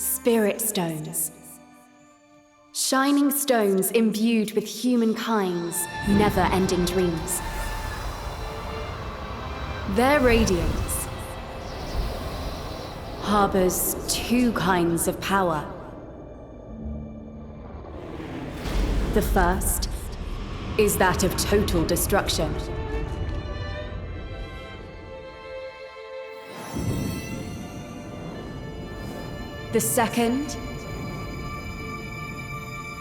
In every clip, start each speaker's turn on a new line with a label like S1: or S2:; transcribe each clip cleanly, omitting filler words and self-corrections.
S1: Spirit stones. Shining stones imbued with humankind's never-ending dreams. Their radiance harbors two kinds of power. The first is that of total destruction. The second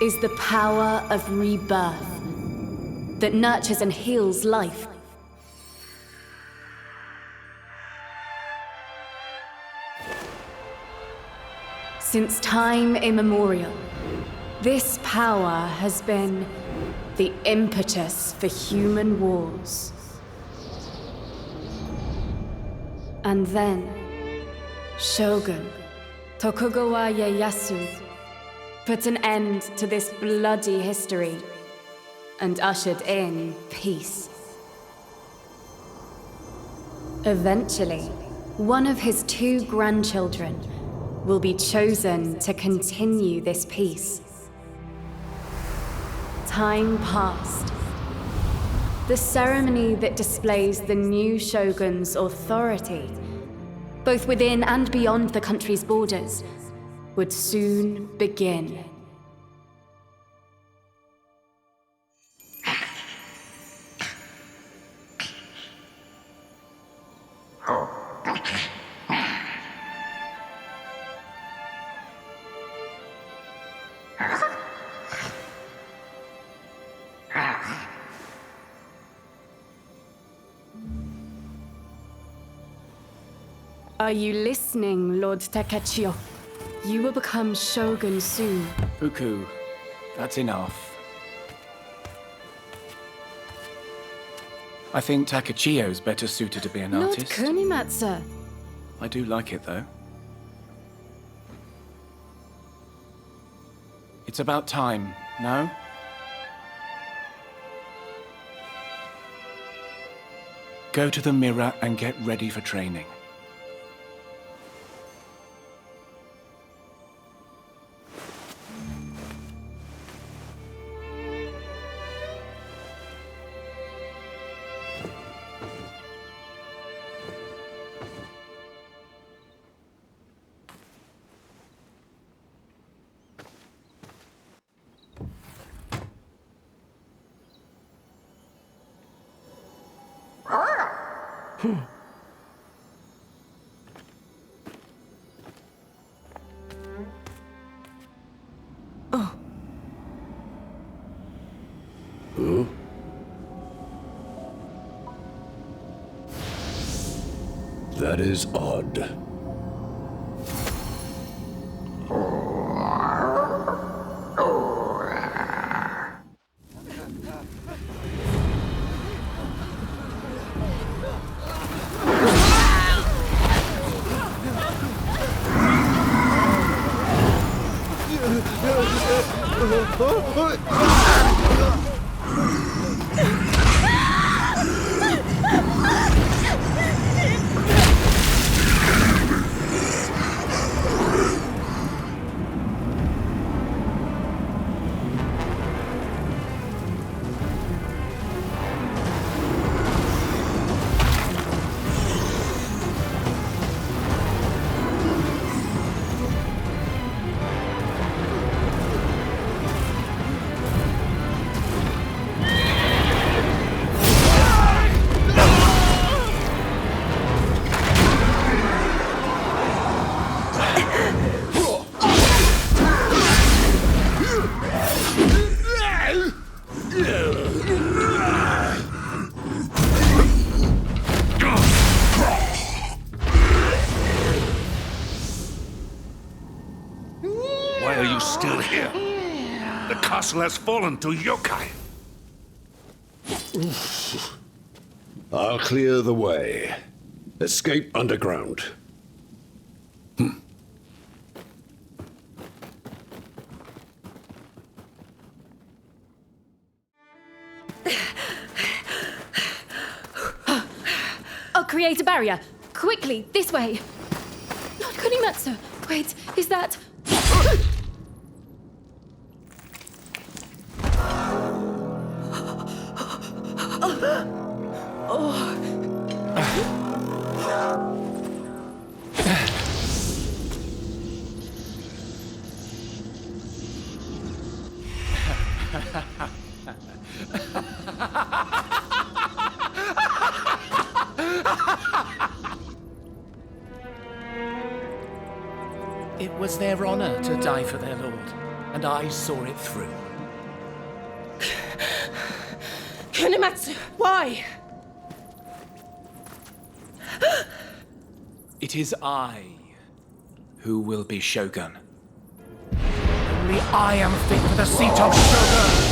S1: is the power of rebirth that nurtures and heals life. Since time immemorial, this power has been the impetus for human wars. And then, Shogun Tokugawa Ieyasu put an end to this bloody history and ushered in peace. Eventually, one of his two grandchildren will be chosen to continue this peace. Time passed. The ceremony that displays the new shogun's authority, both within and beyond the country's borders, would soon begin. Are you listening, Lord Takechio? You will become shogun soon.
S2: Fuku, that's enough. I think Takechio's better suited to be an artist.
S1: Lord Kunimatsu.
S2: I do like it, though. It's about time, no? Go to the mirror and get ready for training.
S3: That is odd.
S4: Why are you still here? The castle has fallen to yokai.
S3: I'll clear the way. Escape underground.
S1: I'll create a barrier. Quickly, this way. Lord Kunimatsu, Wait, is that...
S2: It was their honor to die for their lord, and I saw it through.
S5: Kunamatsu, why?
S2: It is I who will be Shogun. Only I am fit for the seat of Shogun!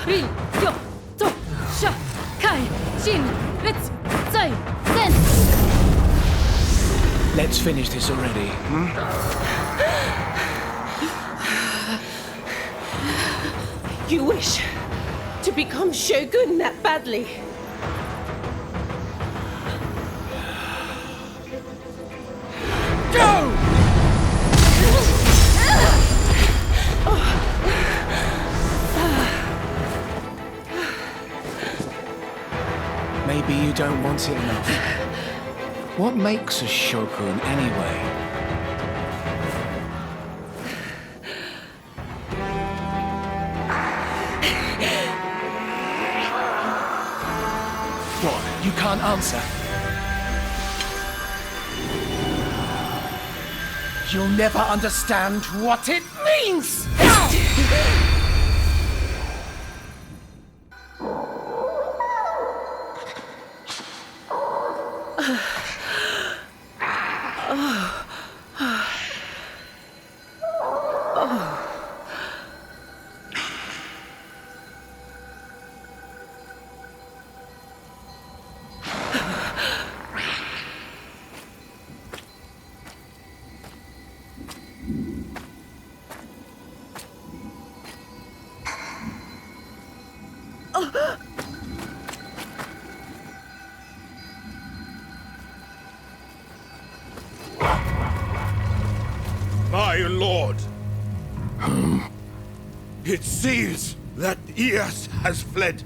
S1: Rin, Yo, To, Sha, Kai, Shin, Ritsu, Zai, Zen!
S2: Let's finish this already.
S5: You wish to become Shogun that badly?
S2: Go! Maybe you don't want it enough. What makes a shogun anyway? What? You can't answer? You'll never understand what it means!
S4: My lord. It seems that Eos has fled.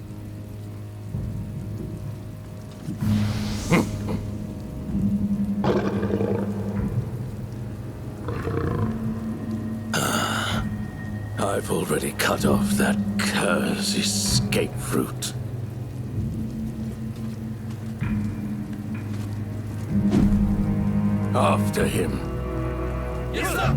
S3: I've already cut off that cur's escape route. After him.
S4: Yes, sir.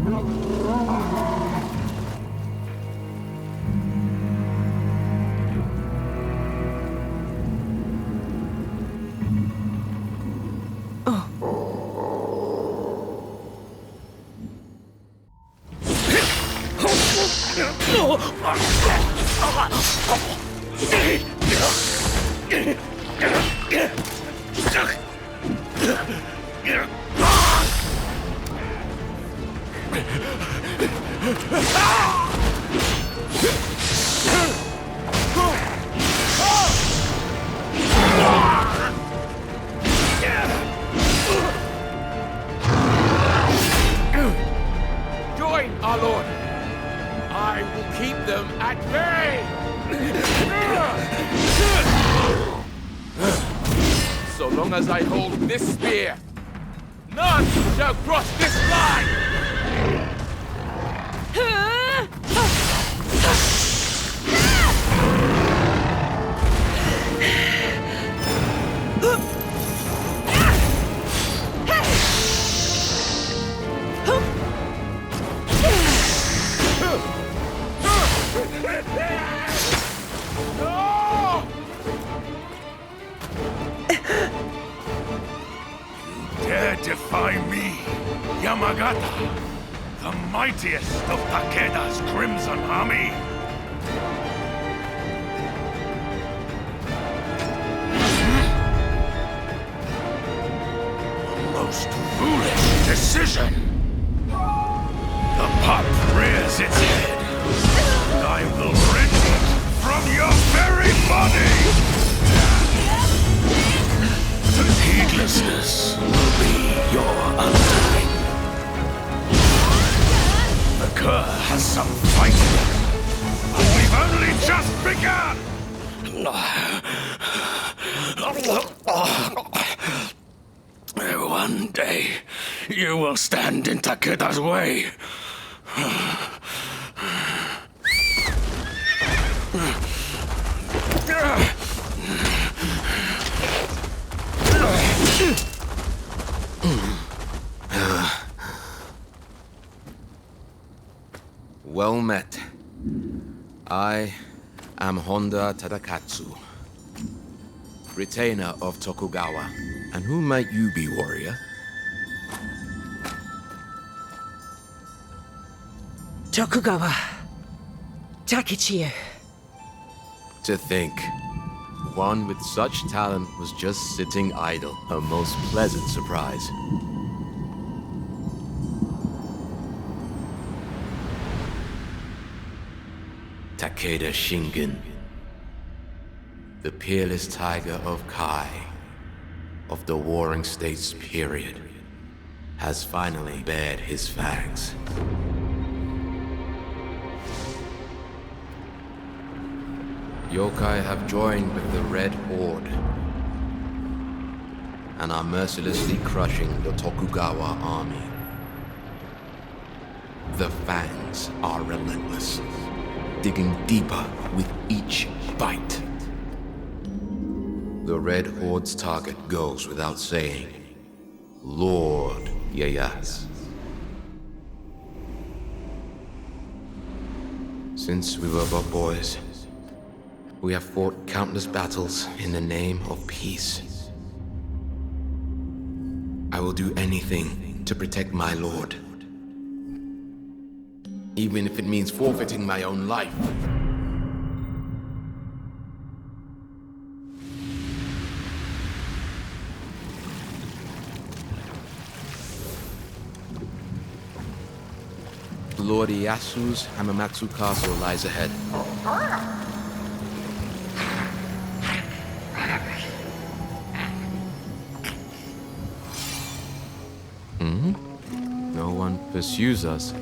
S4: Join our lord. I will keep them at bay. So long as I hold this spear, none shall cross this line.
S3: me, Yamagata, the mightiest of Takeda's Crimson Army. A most foolish decision. The pup rears its head, and I will rend it from your very body! Heedlessness will be your undoing. The cur has some fight in it, but we've only just begun! One day, you will stand in Takeda's way.
S6: Well met. I am Honda Tadakatsu, retainer of Tokugawa. And who might you be, warrior?
S5: Tokugawa. Takechiyo.
S6: To think, one with such talent was just sitting idle. A most pleasant surprise. Takeda Shingen, the peerless tiger of Kai, of the Warring States period, has finally bared his fangs. Yokai have joined with the Red Horde and are mercilessly crushing the Tokugawa army. The fangs are relentless, digging deeper with each bite. The Red Horde's target goes without saying, Lord Ieyasu. Since we were but boys, we have fought countless battles in the name of peace. I will do anything to protect my lord, even if it means forfeiting my own life. Lord Ieyasu's Hamamatsu Castle lies ahead. No one pursues us.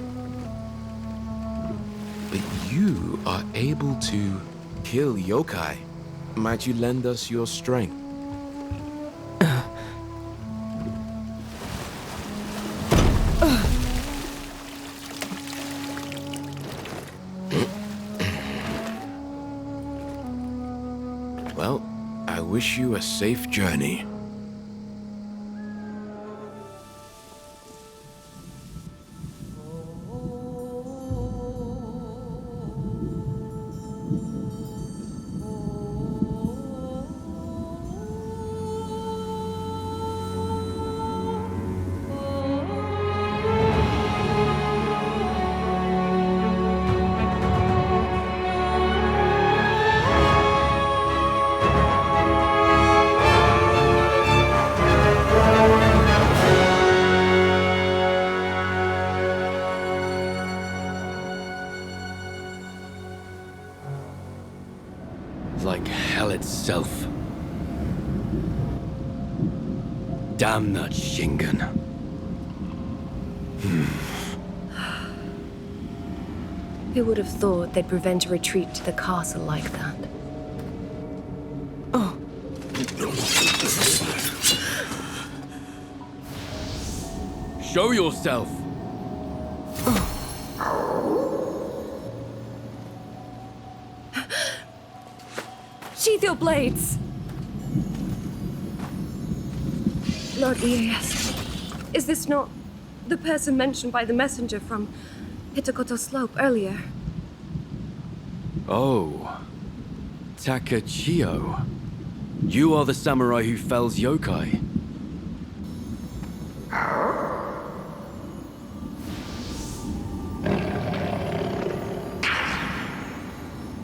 S6: But you are able to kill yokai. Might you lend us your strength? Well, I wish you a safe journey.
S3: Like hell itself. Damn that Shingen.
S7: Who would have thought they'd prevent a retreat to the castle like that?
S3: Show yourself!
S7: Sheath your blades! Lord Ieyasu, is this not the person mentioned by the messenger from Hitakoto Slope earlier?
S8: Oh, Takechiyo. You are the samurai who fells yokai.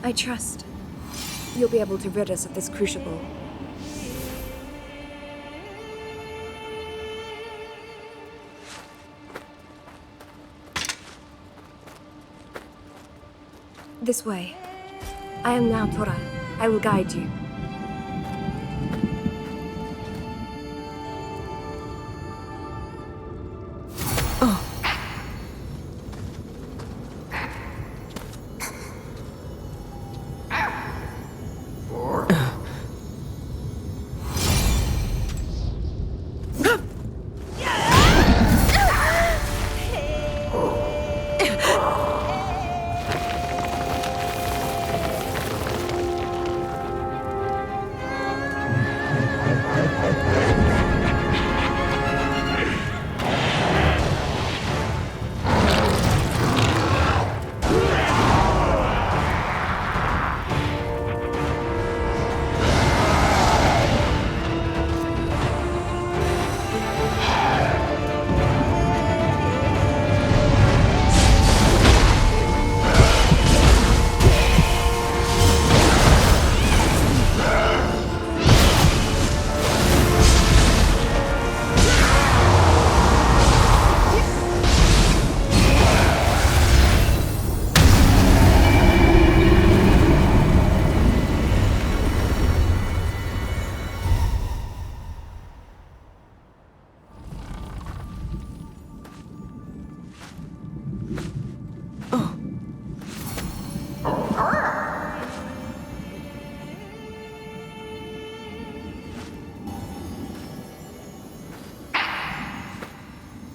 S7: I trust you'll be able to rid us of this crucible. This way. I am now Tora. I will guide you.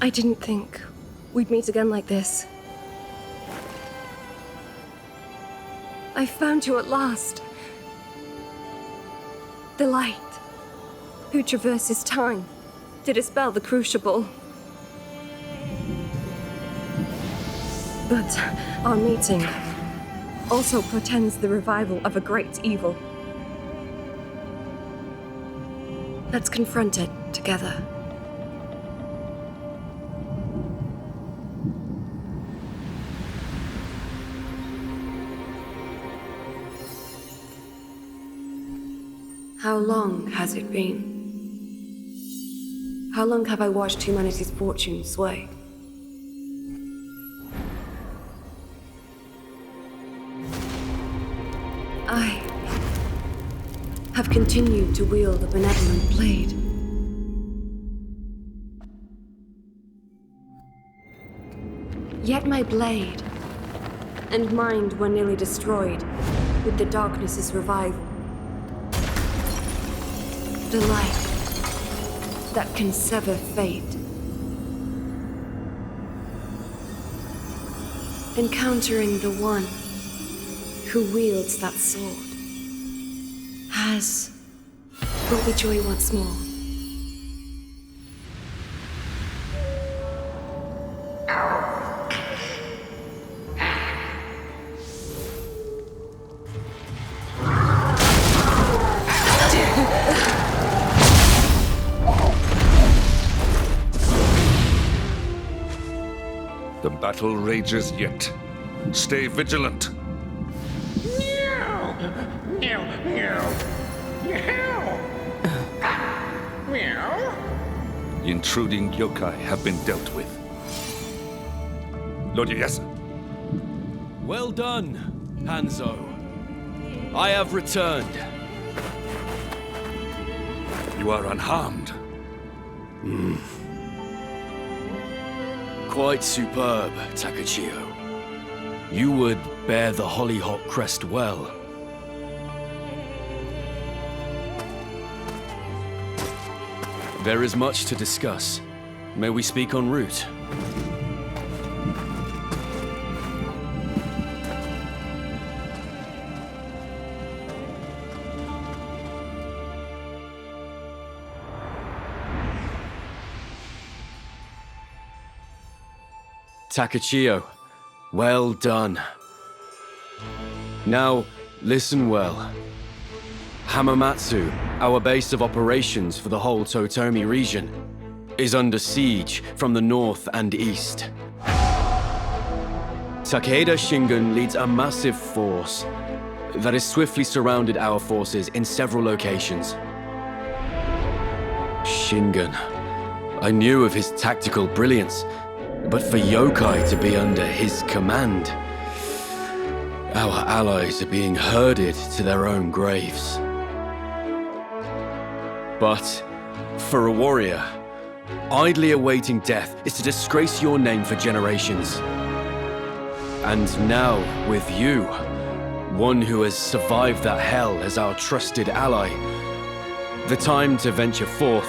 S7: I didn't think we'd meet again like this. I found you at last. The light, who traverses time to dispel the crucible. But our meeting also portends the revival of a great evil. Let's confront it together. How long has it been? How long have I watched humanity's fortune sway? I have continued to wield a benevolent blade. Yet my blade and mind were nearly destroyed with the darkness's revival. The light that can sever fate. Encountering the one who wields that sword has brought me joy once more.
S3: The battle rages yet. Stay vigilant.
S4: Meow! Meow! Meow! Meow!
S3: Intruding yokai have been dealt with. Lord Ieyasu,
S6: Well done, Hanzo. I have returned.
S3: you are unharmed.
S6: Quite superb, Takachio. You would bear the Hollyhock crest well. There is much to discuss. May we speak en route? Takachio, well done. Now, listen well. Hamamatsu, our base of operations for the whole Totomi region, is under siege from the north and east. Takeda Shingon leads a massive force that has swiftly surrounded our forces in several locations. Shingun. I knew of his tactical brilliance, but for yokai to be under his command, our allies are being herded to their own graves. But for a warrior, idly awaiting death is to disgrace your name for generations. And now, with you, one who has survived that hell as our trusted ally, the time to venture forth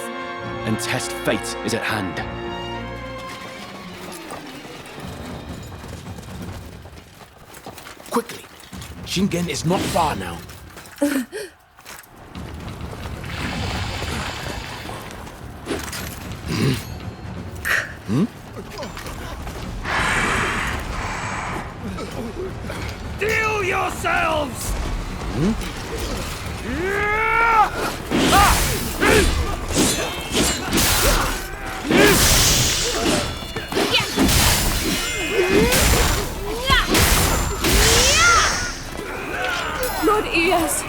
S6: and test fate is at hand.
S2: Quickly! Shingen is not far now.
S3: Deal yourselves!
S7: Lord Ias!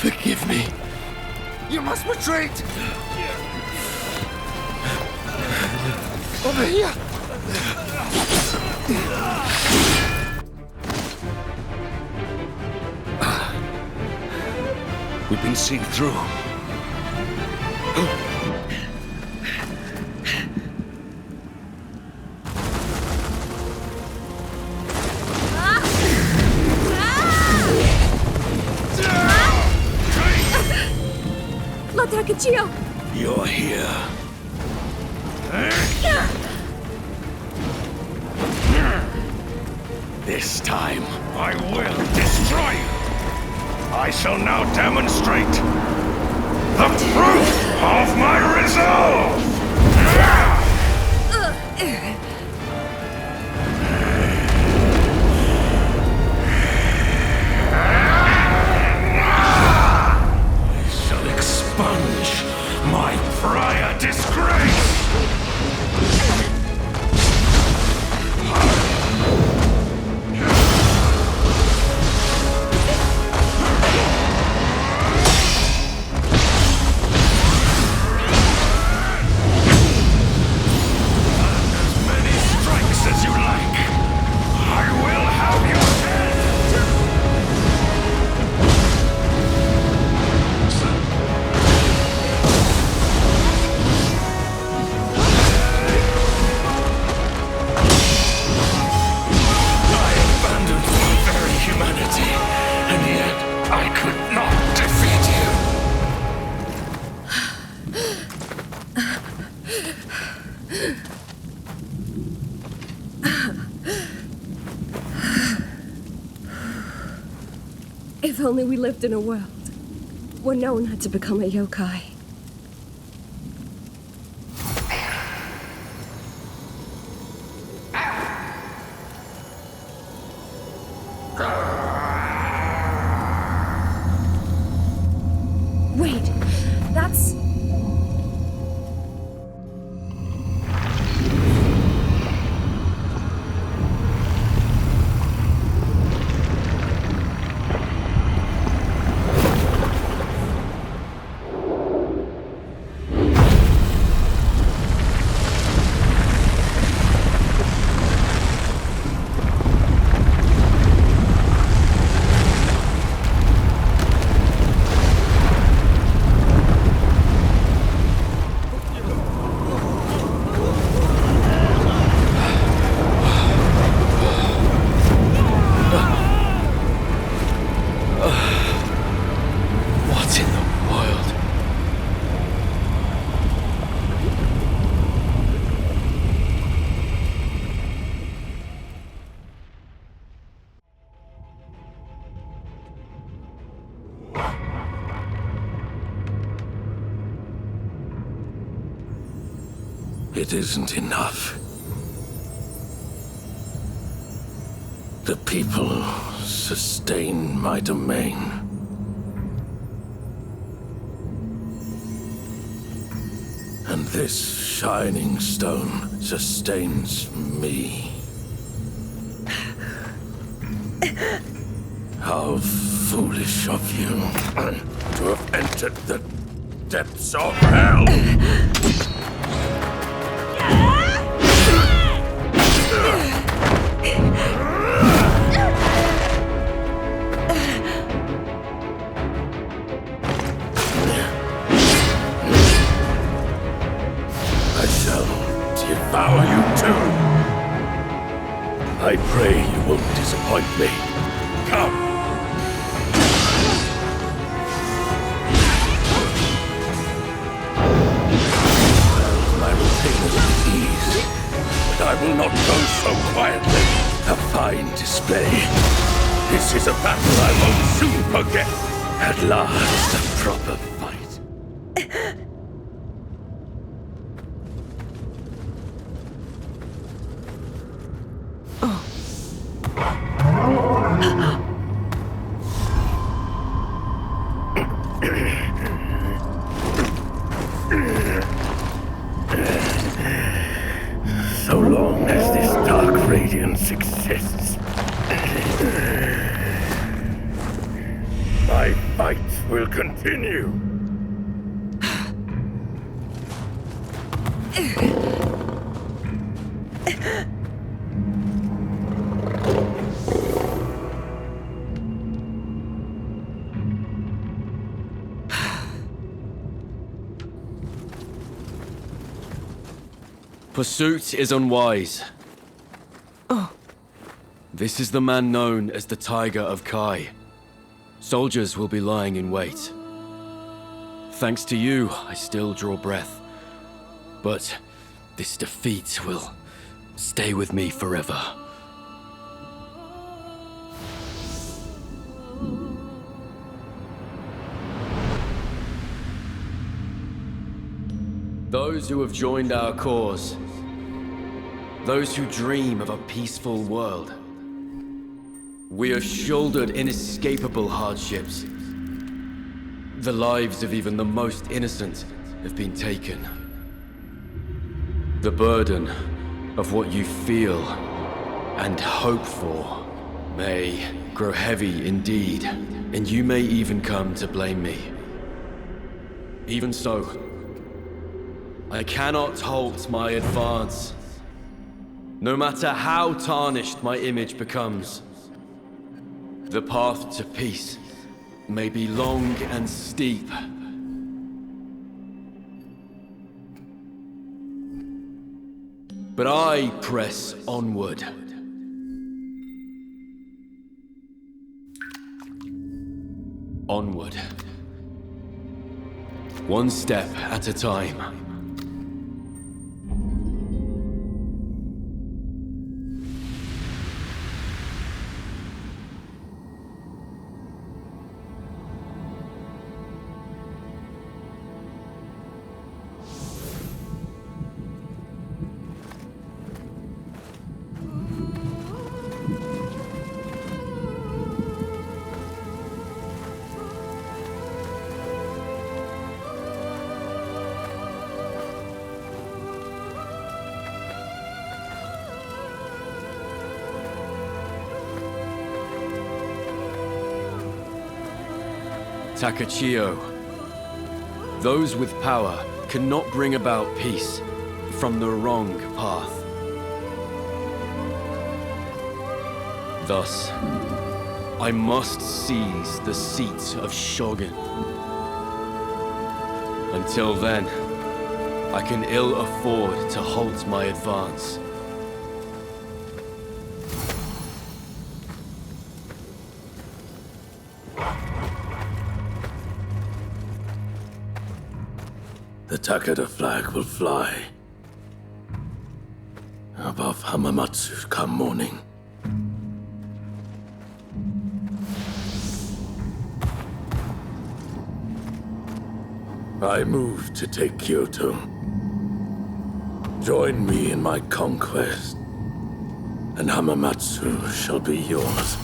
S3: Forgive me.
S2: You must retreat! Over here!
S3: We've been seen through.
S7: Lord Takachio!
S3: You're here. This time, I will destroy you. I shall now demonstrate the proof of my resolve. I shall expunge my prior disgrace.
S7: If only we lived in a world where no one had to become a yokai. Wait, that's...
S3: It isn't enough. The people sustain my domain. And this shining stone sustains me. How foolish of you to have entered the depths of hell! I shall devour you too. I pray you won't disappoint me. Come! My retainers with ease, but I will not go so quietly. A fine display. This is a battle I won't soon forget. At last, a proper fight. So long as this dark radiance exists, my fight will continue.
S6: Pursuit is unwise. This is the man known as the Tiger of Kai. Soldiers will be lying in wait. Thanks to you, I still draw breath. But this defeat will stay with me forever. Those who have joined our cause, those who dream of a peaceful world, we have shouldered inescapable hardships. The lives of even the most innocent have been taken. The burden of what you feel and hope for may grow heavy indeed, and you may even come to blame me. Even so, I cannot halt my advance. No matter how tarnished my image becomes, the path to peace may be long and steep. But I press onward. Onward. One step at a time. Takachio. Those with power cannot bring about peace from the wrong path. Thus, I must seize the seat of Shogun. Until then, I can ill afford to halt my advance.
S3: The Takeda flag will fly above Hamamatsu come morning. I move to take Kyoto. Join me in my conquest, and Hamamatsu shall be yours.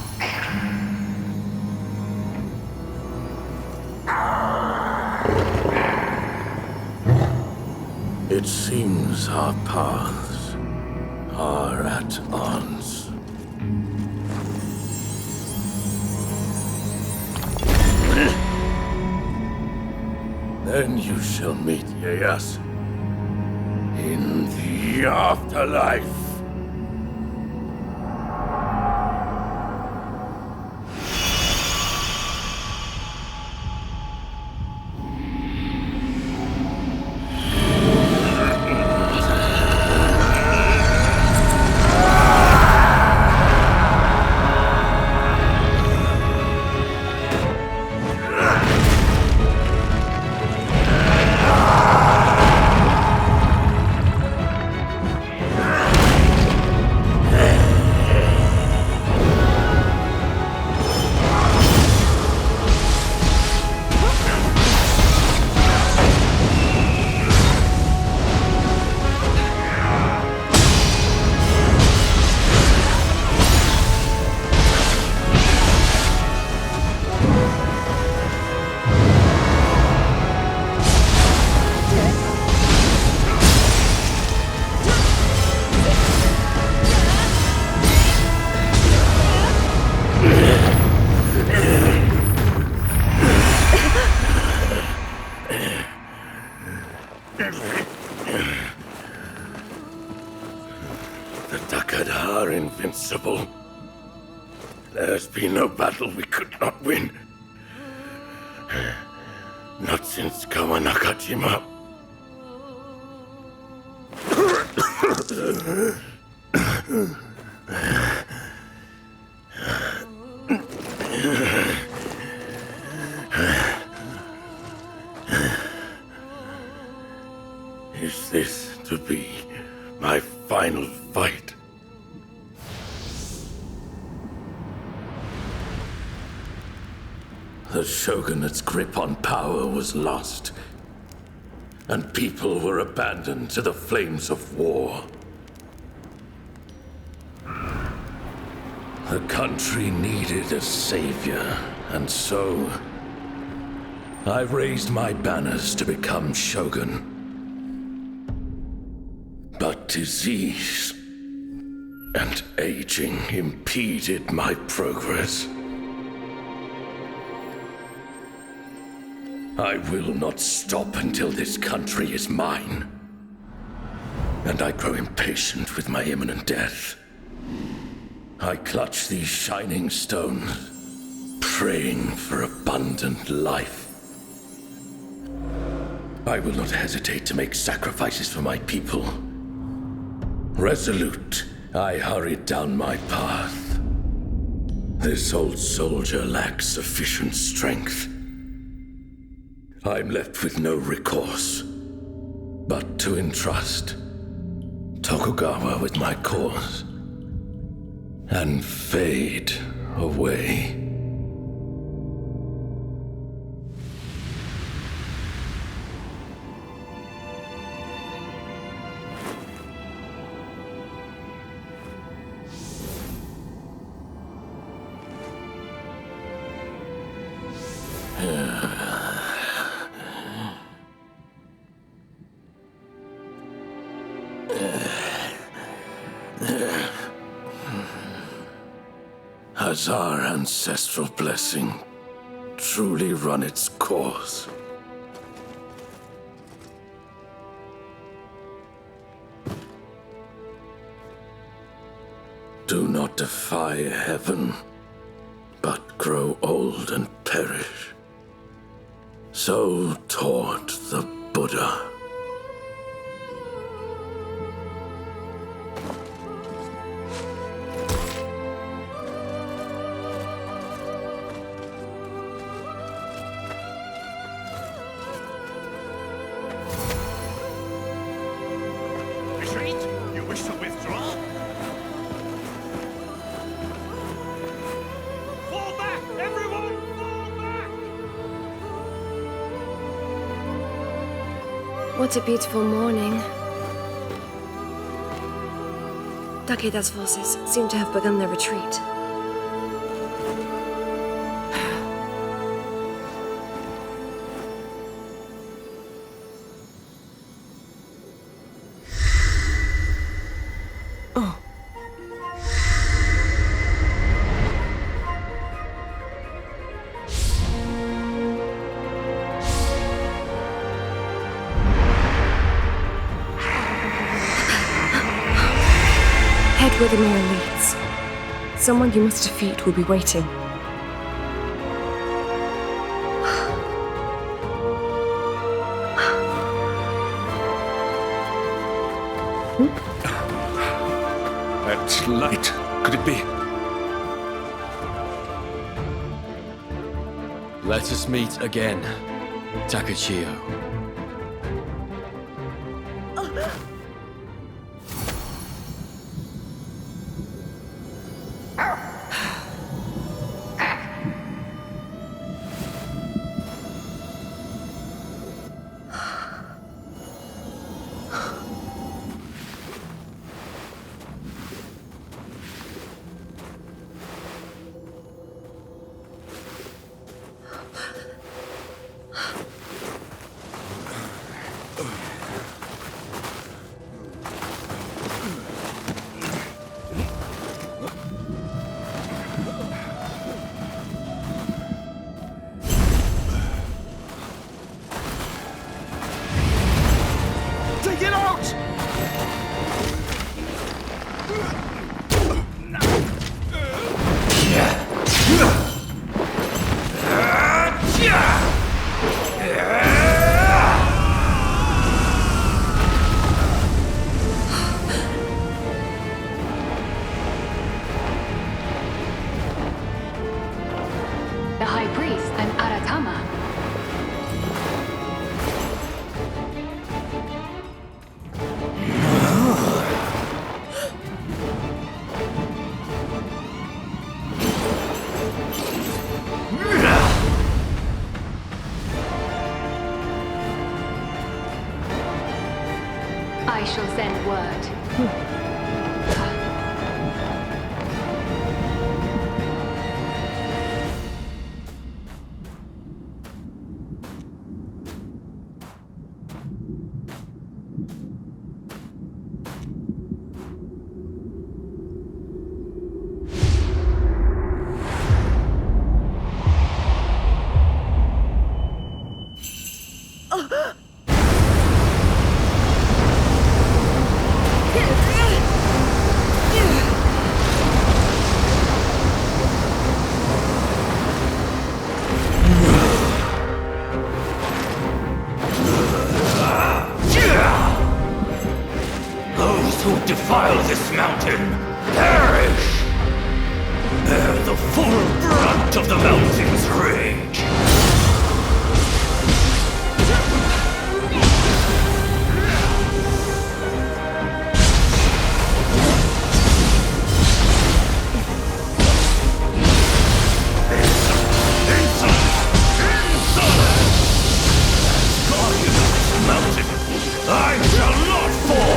S3: It seems our paths are at odds. Then you shall meet Ieyasu in the afterlife. The Dakada are invincible. There's been no battle we could not win. Not since Kawanakajima. Is this to be my final fight? The shogunate's grip on power was lost, and people were abandoned to the flames of war. The country needed a savior, and so I raised my banners to become shogun. But disease and aging impeded my progress. I will not stop until this country is mine. And I grow impatient with my imminent death. I clutch these shining stones, praying for abundant life. I will not hesitate to make sacrifices for my people. Resolute, I hurried down my path. This old soldier lacks sufficient strength. I'm left with no recourse, but to entrust Tokugawa with my cause, and fade away. Has our ancestral blessing truly run its course? Do not defy heaven, but grow old and perish. So taught the Buddha.
S8: Retreat? You wish to withdraw? Fall back! Everyone, fall back!
S7: What a beautiful morning. Takeda's forces seem to have begun their retreat. Head where the Nioh leads. Someone you must defeat will be waiting.
S3: That light, could it be?
S6: Let us meet again, Takachio.
S1: The High Priest and Aratama. I shall send word.
S3: Those who defile this mountain perish! Bear the full brunt of the mountain's rage! I shall not fall!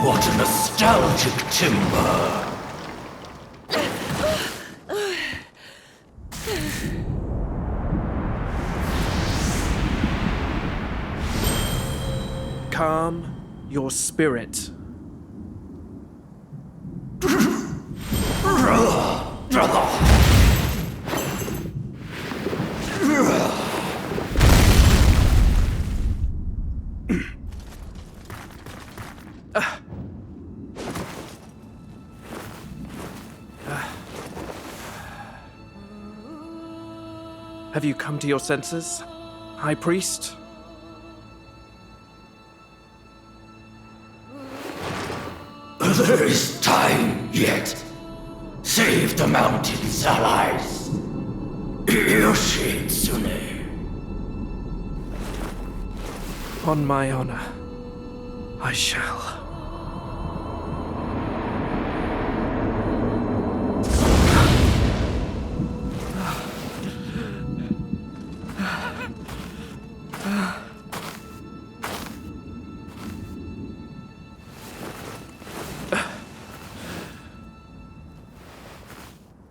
S3: What a nostalgic timber!
S2: Calm your spirit. Have you come to your senses, High Priest?
S3: There is time yet. Save the mountain's allies. Yoshitsune.
S9: On my honor, I shall.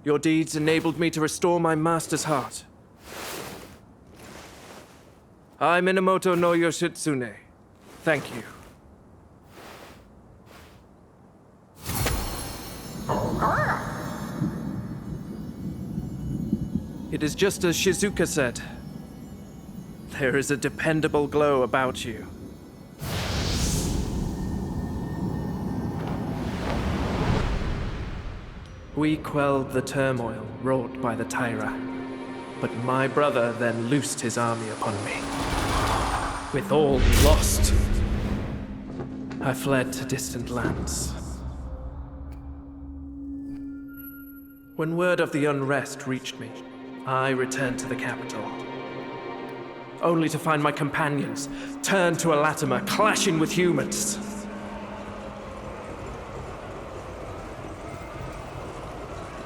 S9: Your deeds enabled me to restore my master's heart. I, Minamoto no Yoshitsune, thank you. It is just as Shizuka said. There is a dependable glow about you. We quelled the turmoil wrought by the Taira, but my brother then loosed his army upon me. With all lost, I fled to distant lands. When word of the unrest reached me, I returned to the capital, only to find my companions turned to a Latimer, clashing with humans.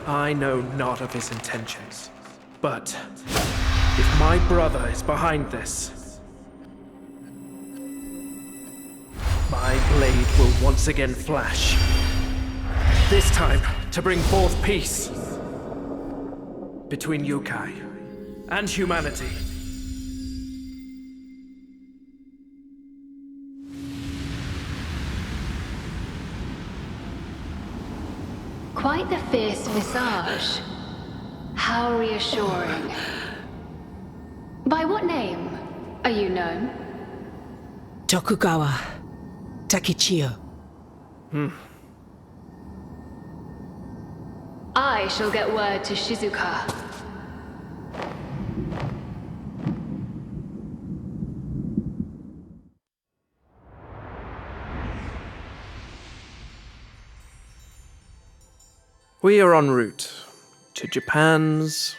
S9: I know not of his intentions, but if my brother is behind this, my blade will once again flash. This time to bring forth peace between yokai and humanity.
S1: Quite the fierce visage. How reassuring. By what name are you known?
S5: Tokugawa Takichiyo.
S1: I shall get word to Shizuka.
S9: We are en route to Japan's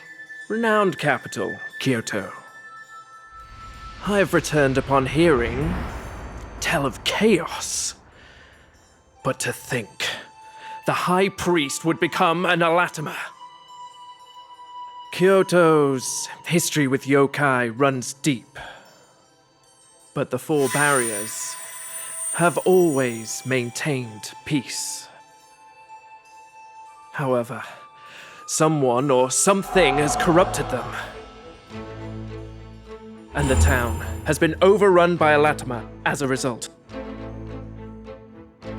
S9: renowned capital, Kyoto. I have returned upon hearing tell of chaos. But to think, the High Priest would become an Anathema. Kyoto's history with yokai runs deep. But the four barriers have always maintained peace. However, someone or something has corrupted them. And the town has been overrun by Anathema as a result.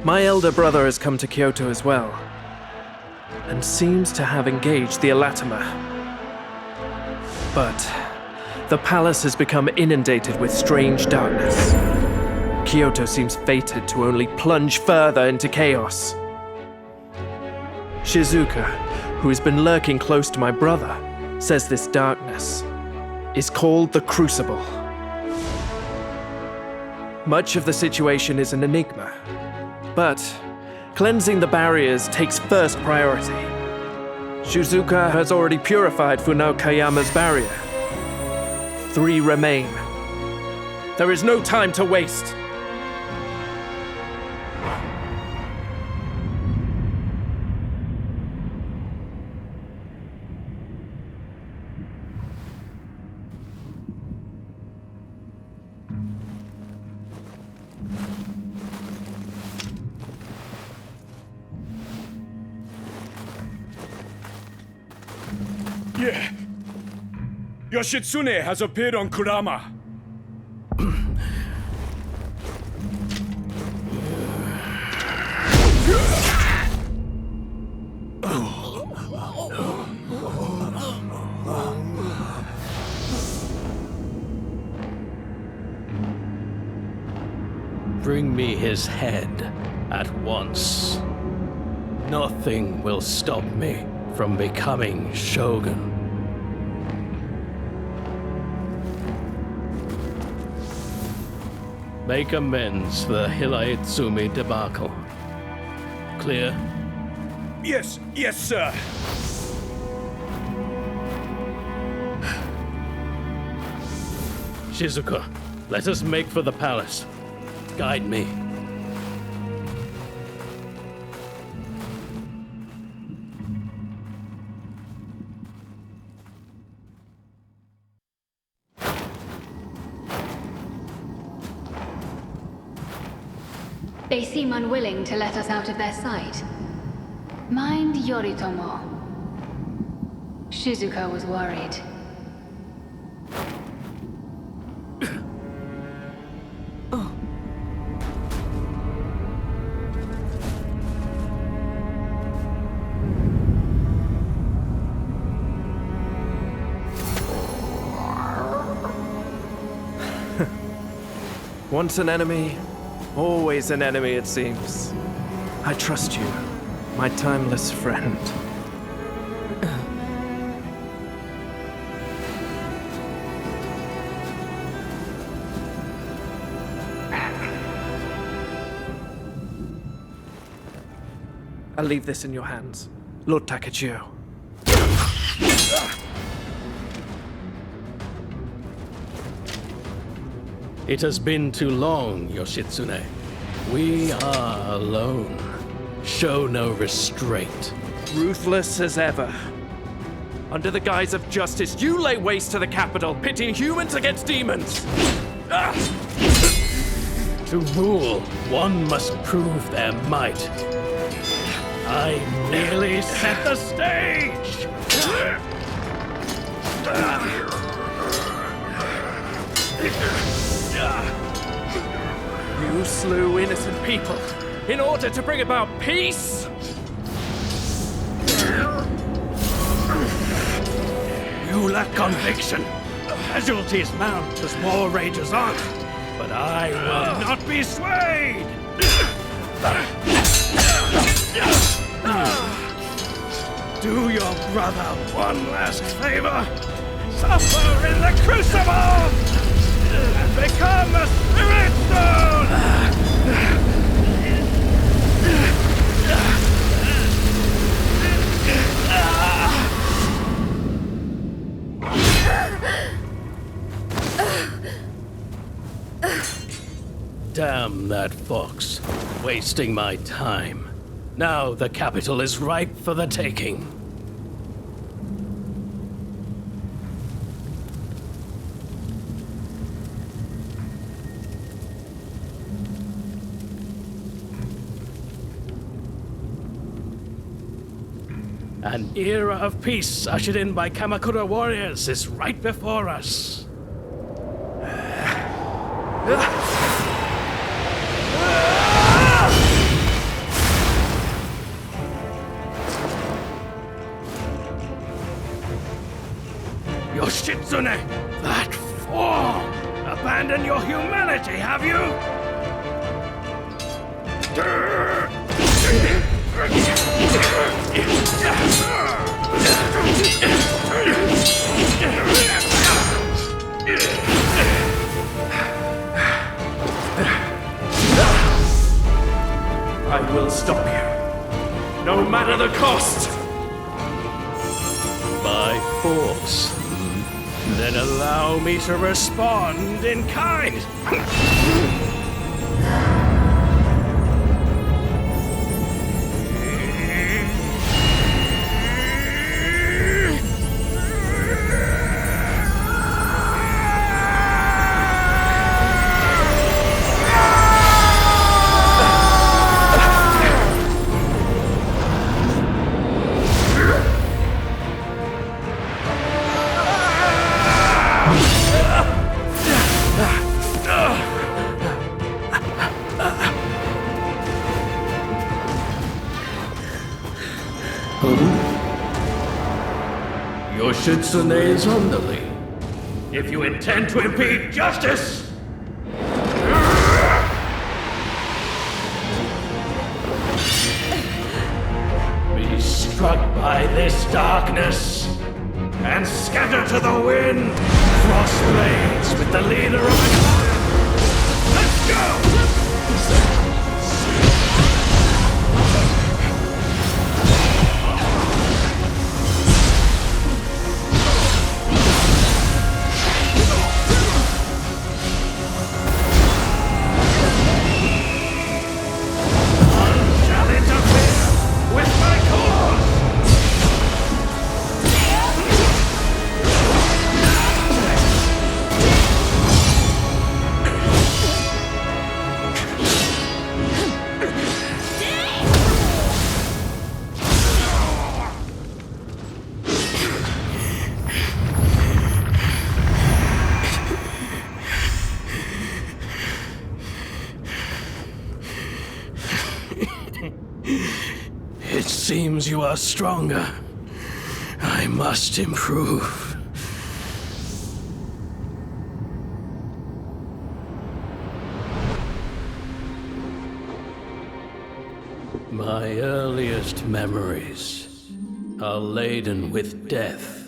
S9: My elder brother has come to Kyoto as well, and seems to have engaged the Anathema. But the palace has become inundated with strange darkness. Kyoto seems fated to only plunge further into chaos. Shizuka, who has been lurking close to my brother, says this darkness is called the Crucible. Much of the situation is an enigma, but cleansing the barriers takes first priority. Shizuka has already purified Funao Kayama's barrier. 3 remain. There is no time to waste.
S8: Yeah. Yoshitsune has appeared on Kurama.
S3: Bring me his head at once. Nothing will stop me from becoming Shogun. Make amends for the Hiraitsumi debacle.
S10: clear?
S3: Yes, sir.
S10: Shizuka, let us make for the palace. Guide me.
S11: They seem unwilling to let us out of their sight. Mind Yoritomo. Shizuka was worried.
S9: Once an enemy, always an enemy, it seems. I trust you, my timeless friend. I'll leave this in your hands, Lord Takachio.
S10: It has been too long, Yoshitsune. We are alone. Show no restraint.
S9: Ruthless as ever. Under the guise of justice, you lay waste to the capital, pitting humans against demons.
S10: To rule, one must prove their might. I merely set the stage!
S9: You slew innocent people in order to bring about peace?
S10: You lack conviction. Casualties mount as war rages on, but I will not be swayed! Do your brother one last favor. Suffer in the crucible! And become a spirit stone! Damn that fox. Wasting my time. Now the capital is ripe for the taking. An era of peace ushered in by Kamakura warriors is right before us. Yoshitsune, that fool! Abandon your humanity, have you?
S9: I will stop you, no matter the cost!
S10: By force. Then allow me to respond in kind. Yoshitsune is on the lead. If you intend to impede justice, be struck by this darkness and scatter to the wind cross blades with the leader of the clan. Let's go! seems you are stronger. I must improve. My earliest memories are laden with death.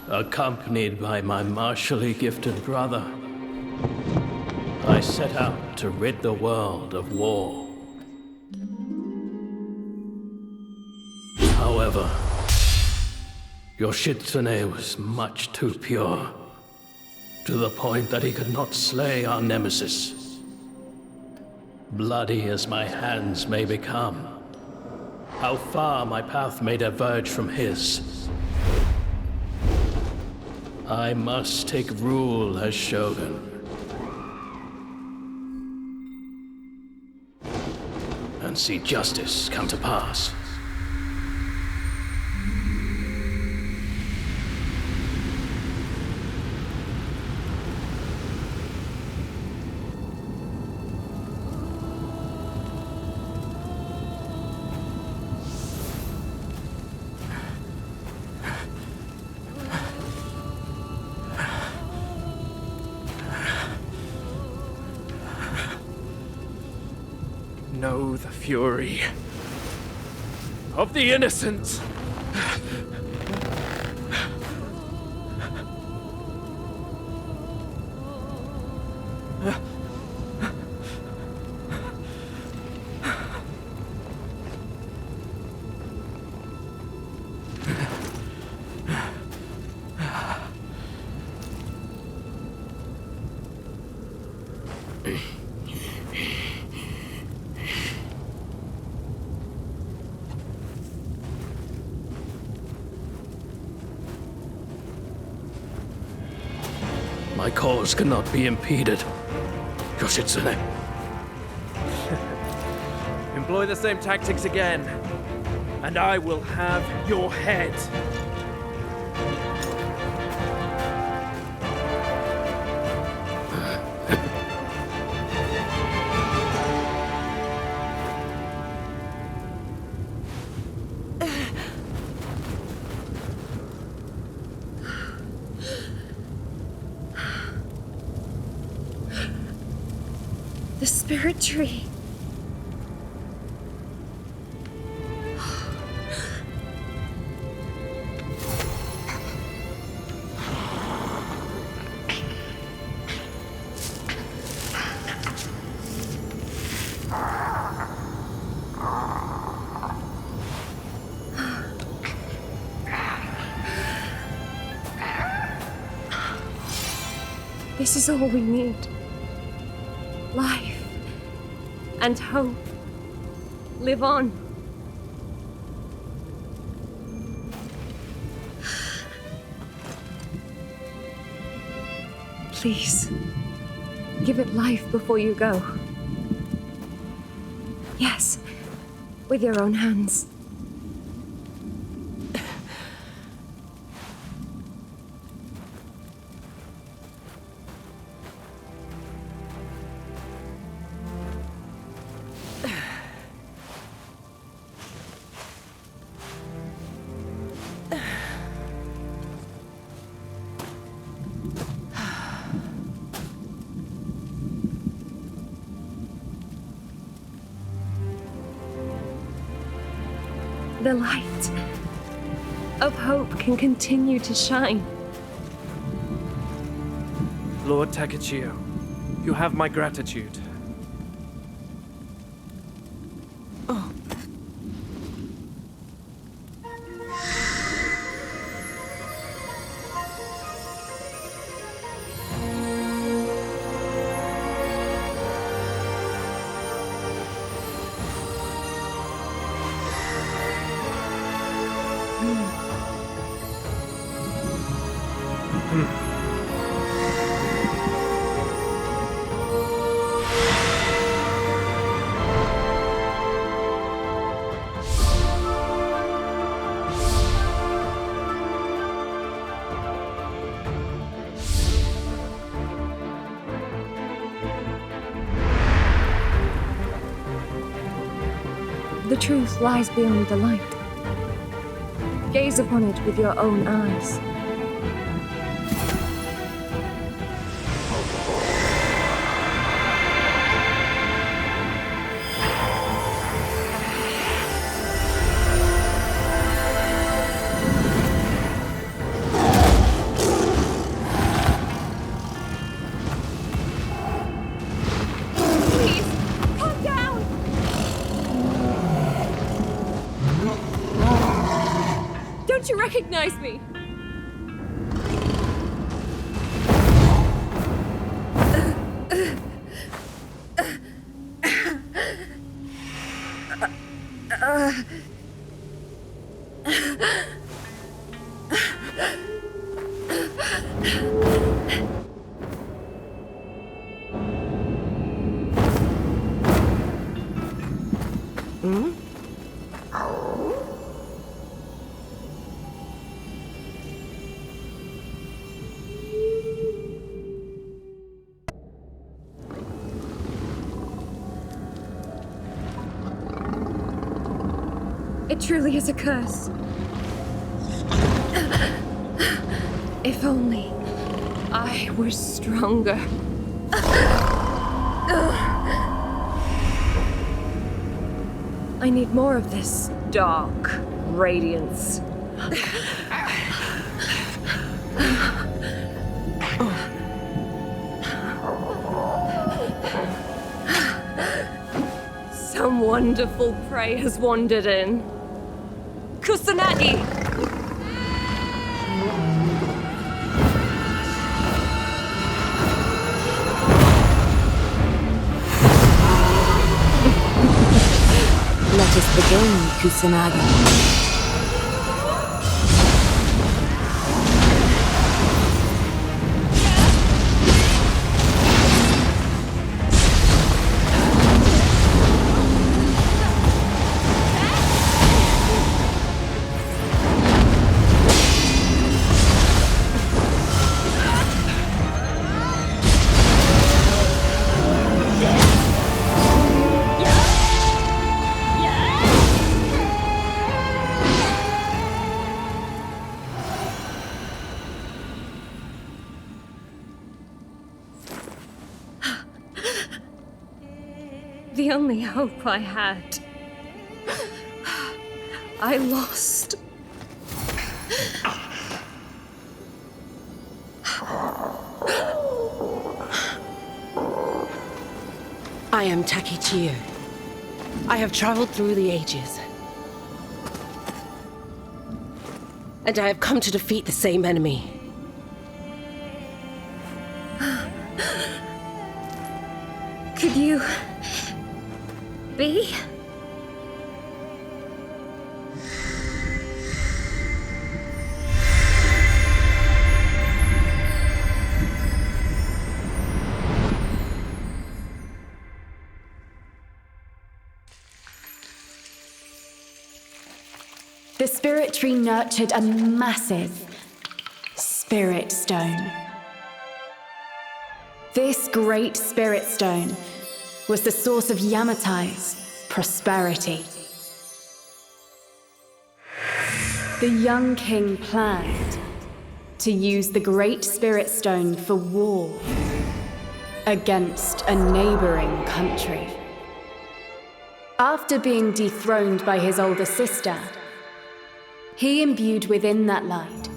S10: Accompanied by my martially gifted brother, I set out to rid the world of war. However, Yoshitsune was much too pure, to the point that he could not slay our nemesis. Bloody as my hands may become, how far my path may diverge from his, I must take rule as Shogun. And see justice come to pass.
S9: Know the fury of the innocent.
S10: My cause cannot be impeded, Yoshitsune.
S9: Employ the same tactics again, and I will have your head.
S7: The spirit tree. This is all we need. Life and hope. Live on. Please, give it life before you go. Yes, with your own hands. The light of hope can continue to shine.
S9: Lord Takechiyo, you have my gratitude.
S7: The truth lies beyond the light. Gaze upon it with your own eyes. Don't you recognize me? It truly is a curse. If only I were stronger. I need more of this dark radiance. Some wonderful prey has wandered in. Kusanagi!
S5: Let us begin, Kusanagi.
S7: The only hope I had. I lost.
S5: I am Takichio. I have traveled through the ages. And I have come to defeat the same enemy.
S7: Could you... be?
S1: The spirit tree nurtured a massive spirit stone. This great spirit stone was the source of Yamatai's prosperity. The young king planned to use the great spirit stone for war against a neighboring country. After being dethroned by his older sister, he imbued within that light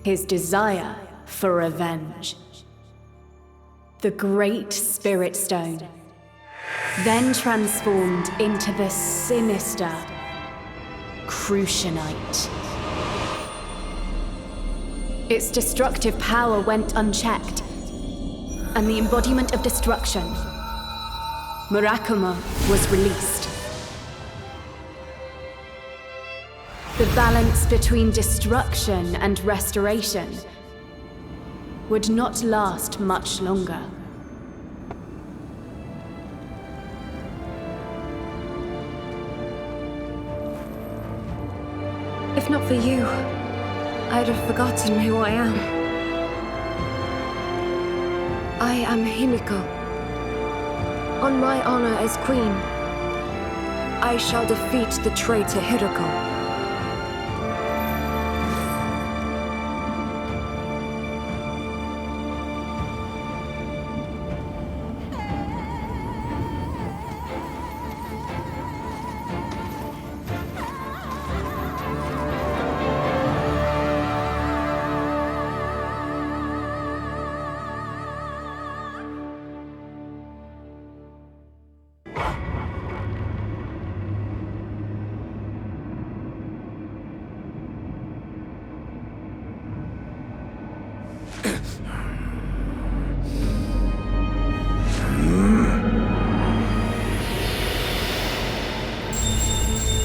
S1: his desire for revenge. The great spirit stone then transformed into the sinister Crucianite. Its destructive power went unchecked, and the embodiment of destruction, Murakumo, was released. The balance between destruction and restoration would not last much longer.
S7: If not for you, I'd have forgotten who I am. I am Himiko. On my honor as queen, I shall defeat the traitor Hiroko.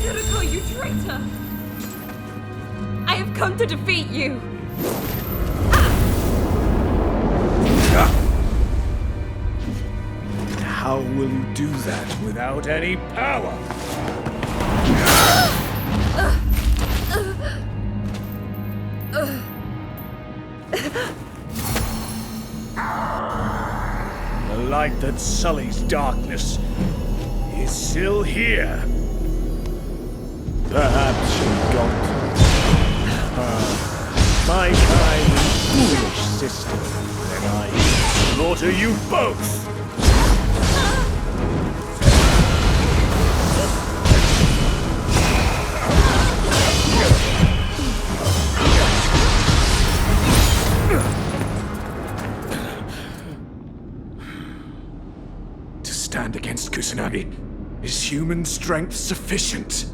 S7: Hiroko, you traitor! I have come to defeat you!
S2: How will you do that without any power? The light that sullies darkness is still here. Perhaps you don't. My kind foolish sister, then I slaughter you both! To stand against Kusanagi, is human strength sufficient?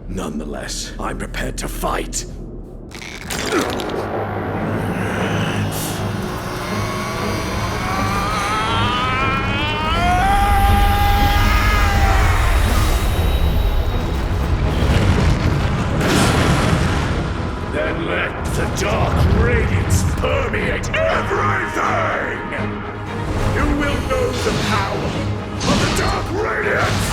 S2: Nonetheless, I'm prepared to fight. Then let the dark radiance permeate everything! You will know the power of the dark radiance!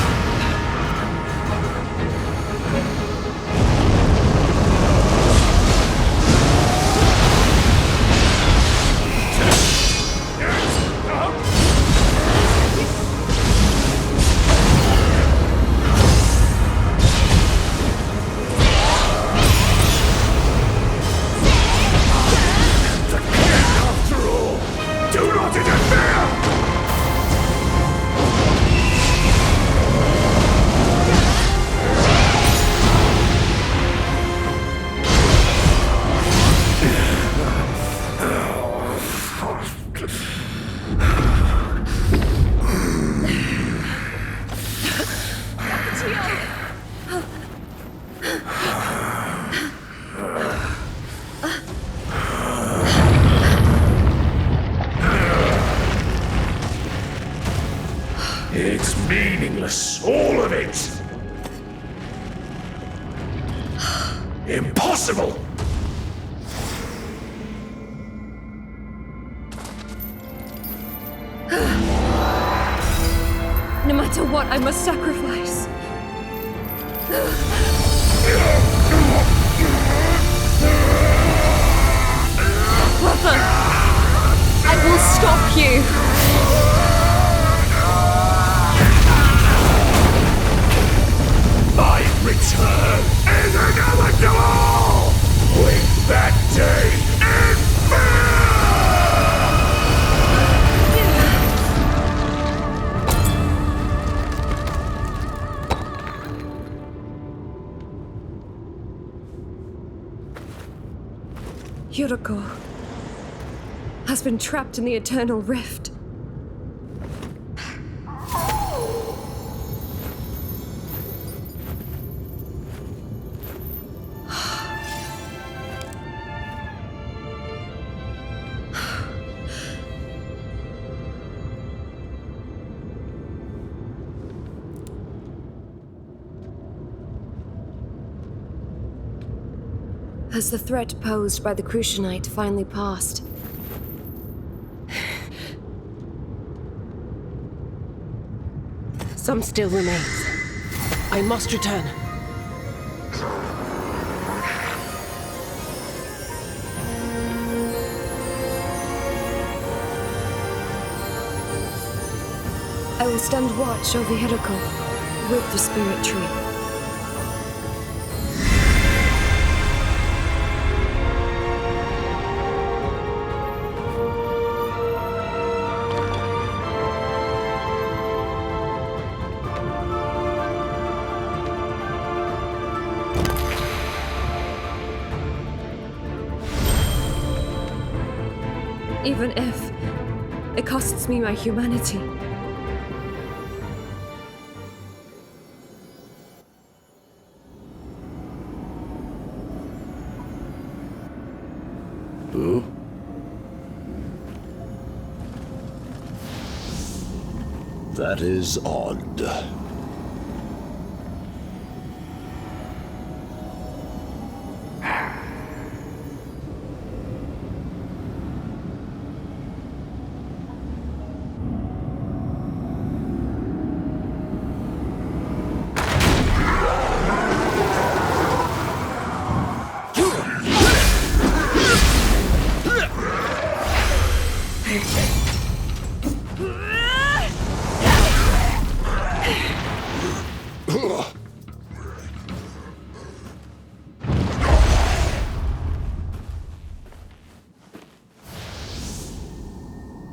S2: It's meaningless, all of it! Impossible!
S7: No matter what, I must sacrifice. Brother, I will stop you.
S3: My return is inevitable! Wait that day in fear!
S7: Hiroko has been trapped in the Eternal Rift. Has the threat posed by the Crucianite finally passed?
S5: Some still remains. I must return.
S7: I will stand watch over Hiroko. with the spirit tree. Even if it costs me my humanity.
S3: Huh? That is odd.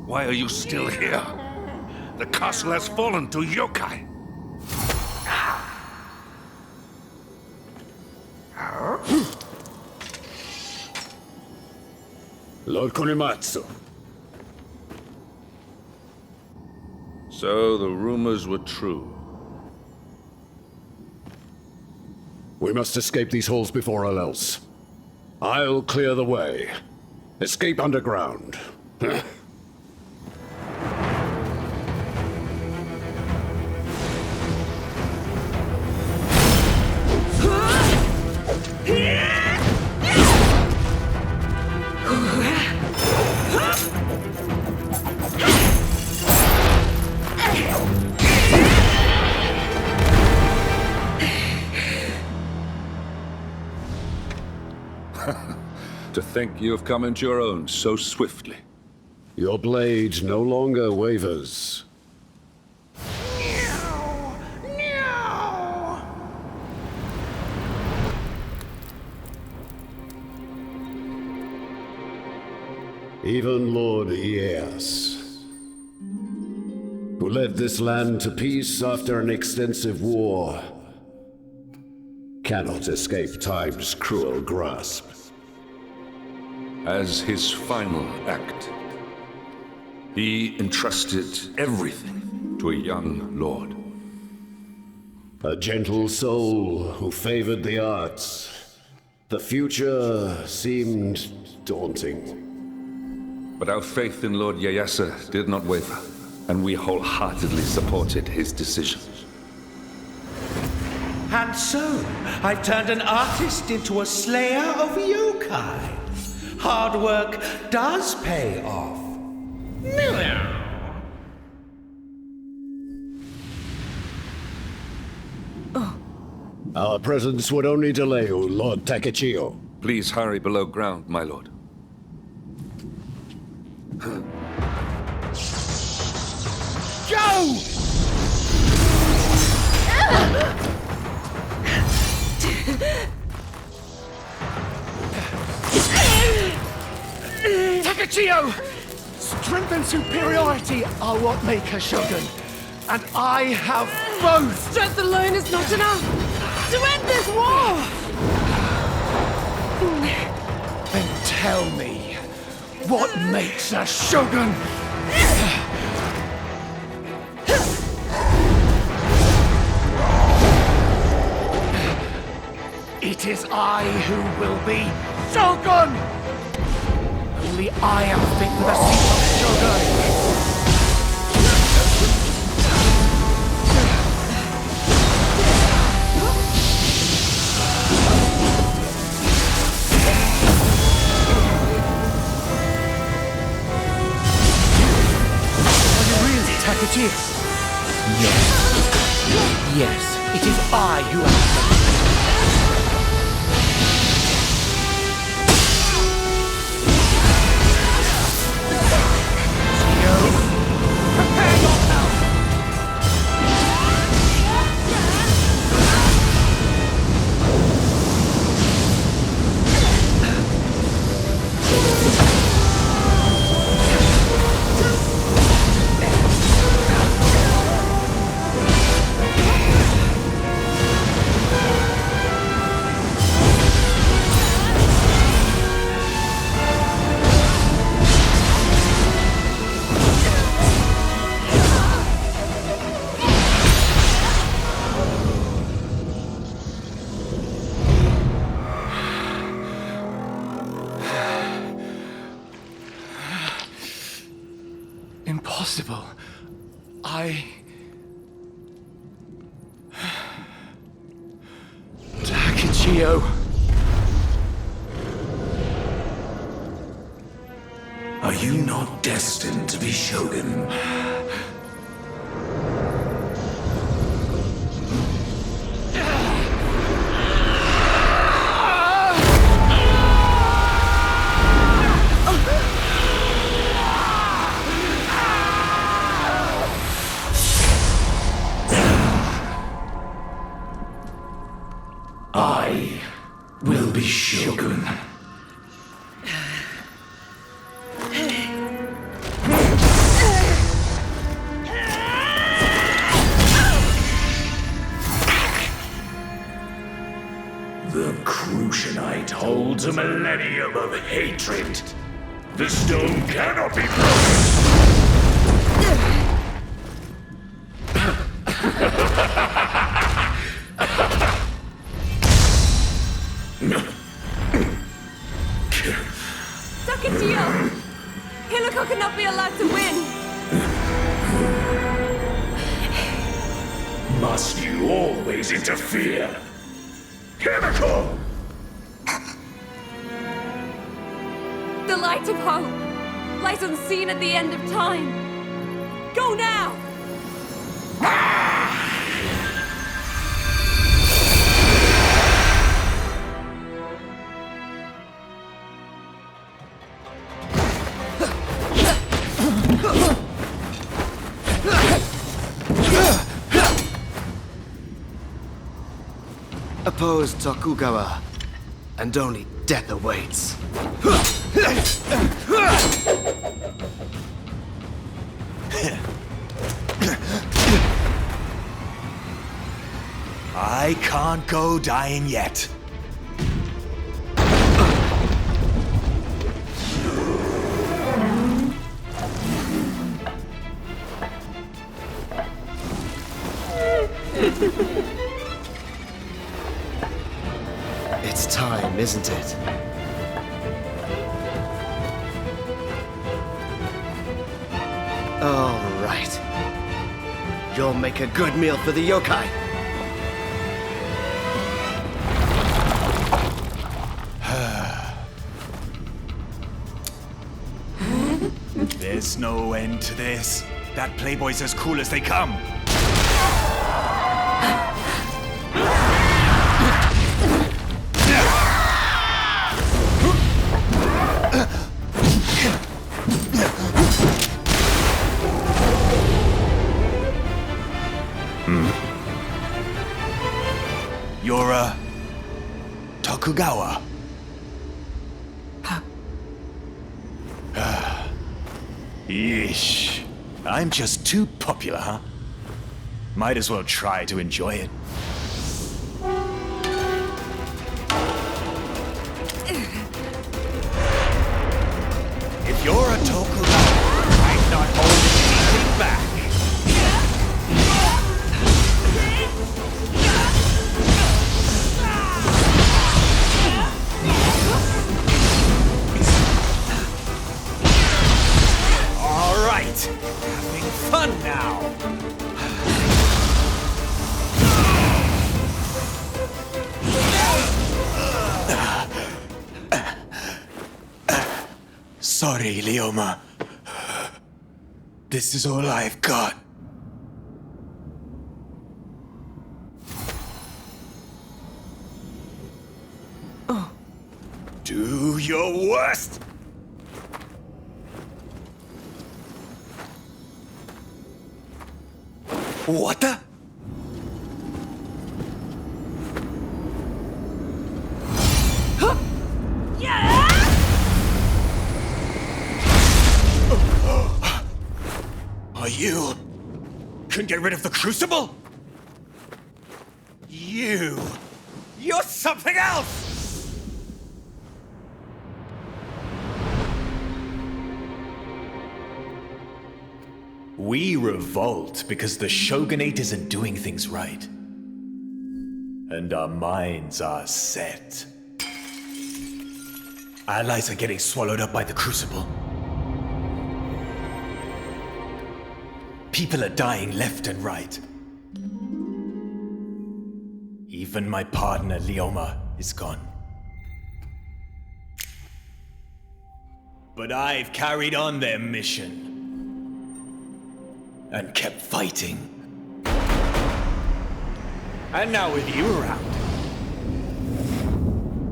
S8: Why are you still here? The castle has fallen to yokai.
S3: Lord Kunimatsu.
S8: So the rumors were true.
S3: We must escape these halls before all else. I'll clear the way. Escape underground.
S8: To think you have come into your own so swiftly.
S3: Your blade no longer wavers. Even Lord Ieus, who led this land to peace after an extensive war, cannot escape time's cruel grasp.
S8: As his final act, he entrusted everything to a young lord.
S3: A gentle soul who favored the arts. The future seemed daunting.
S8: But our faith in Lord Ieyasu did not waver, and we wholeheartedly supported his decision.
S12: And so, I've turned an artist into a slayer of yokai. Hard work does pay off.
S3: Our presence would only delay you, Lord Takechio.
S8: Please hurry below ground, my lord.
S2: Go! Takechio! Strength and superiority are what make a shogun. And I have both!
S7: Strength alone is not enough to end this war!
S2: Then tell me, what makes a shogun? It is I who will be shogun! Only I am fit for the seat of shogun! Takechio? Yes. Yes, it is I who am. Prepare yourself! possible? Takachio.
S3: Are you not destined to be Shogun? I will be Shogun. The Crucianite holds a millennium of hatred. The stone cannot be
S7: Takachio! Hinako cannot be allowed to win!
S3: Must you always interfere? Chemical!
S7: The light of hope lies unseen at the end of time. Go now!
S13: Oppose Tokugawa, and only death awaits.
S12: I can't go dying yet.
S13: It's time, isn't it? All right. You'll make a good meal for the yokai.
S12: There's no end to this. That Playboy's as cool as they come. You're, Tokugawa. Yeesh. I'm just too popular, huh? Might as well try to enjoy it. If you're a Tokugawa, I'm not holding anything back. All right, having fun now. Sorry, Leoma. This is all I've got.
S7: Oh.
S12: Do your worst! What the? Are you... couldn't get rid of the Crucible? You're something else! We revolt because the Shogunate isn't doing things right. And our minds are set. Allies are getting swallowed up by the Crucible.
S14: People are dying left and right. Even my partner, Leoma, is gone. But I've carried on their mission. And kept fighting. And now with you around,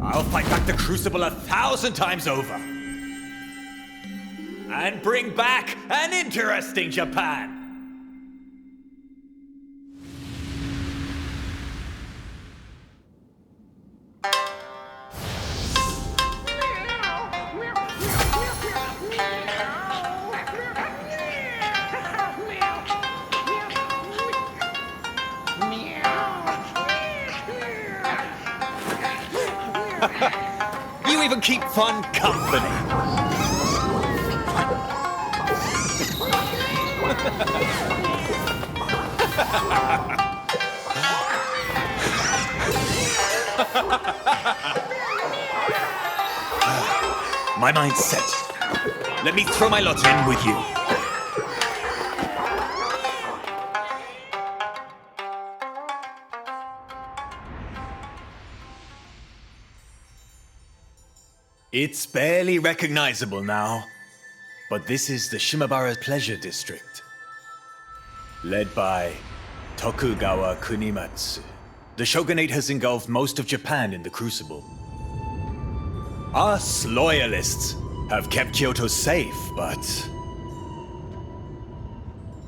S14: I'll fight back the Crucible 1,000 times over. And bring back an interesting Japan. You even keep fun company. My mind's set. Let me throw my lot in with you. It's barely recognizable now, but this is the Shimabara Pleasure District. Led by Tokugawa Kunimatsu. The shogunate has engulfed most of Japan in the Crucible. Us loyalists have kept Kyoto safe, but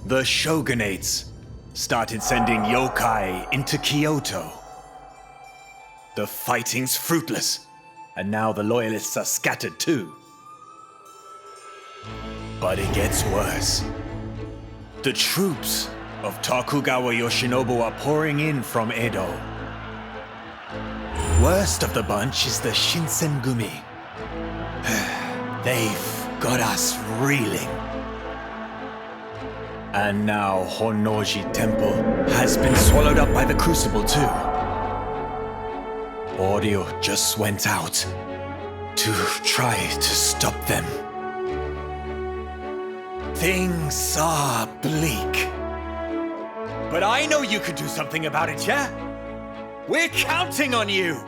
S14: the shogunates started sending yokai into Kyoto. The fighting's fruitless. And now the loyalists are scattered too. But it gets worse. The troops of Tokugawa Yoshinobu are pouring in from Edo. Worst of the bunch is the Shinsengumi. They've got us reeling. And now Honnoji Temple has been swallowed up by the Crucible too. Audio just went out to try to stop them. Things are bleak. But I know you could do something about it, yeah? We're counting on you!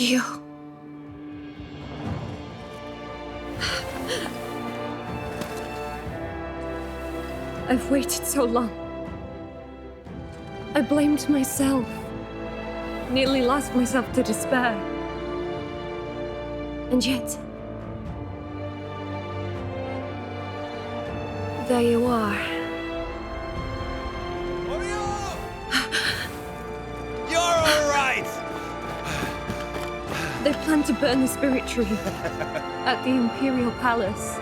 S7: Nioh. I've waited so long. I blamed myself. Nearly lost myself to despair. And yet... there you are.
S14: You're all right!
S7: They plan to burn the spirit tree at the Imperial Palace.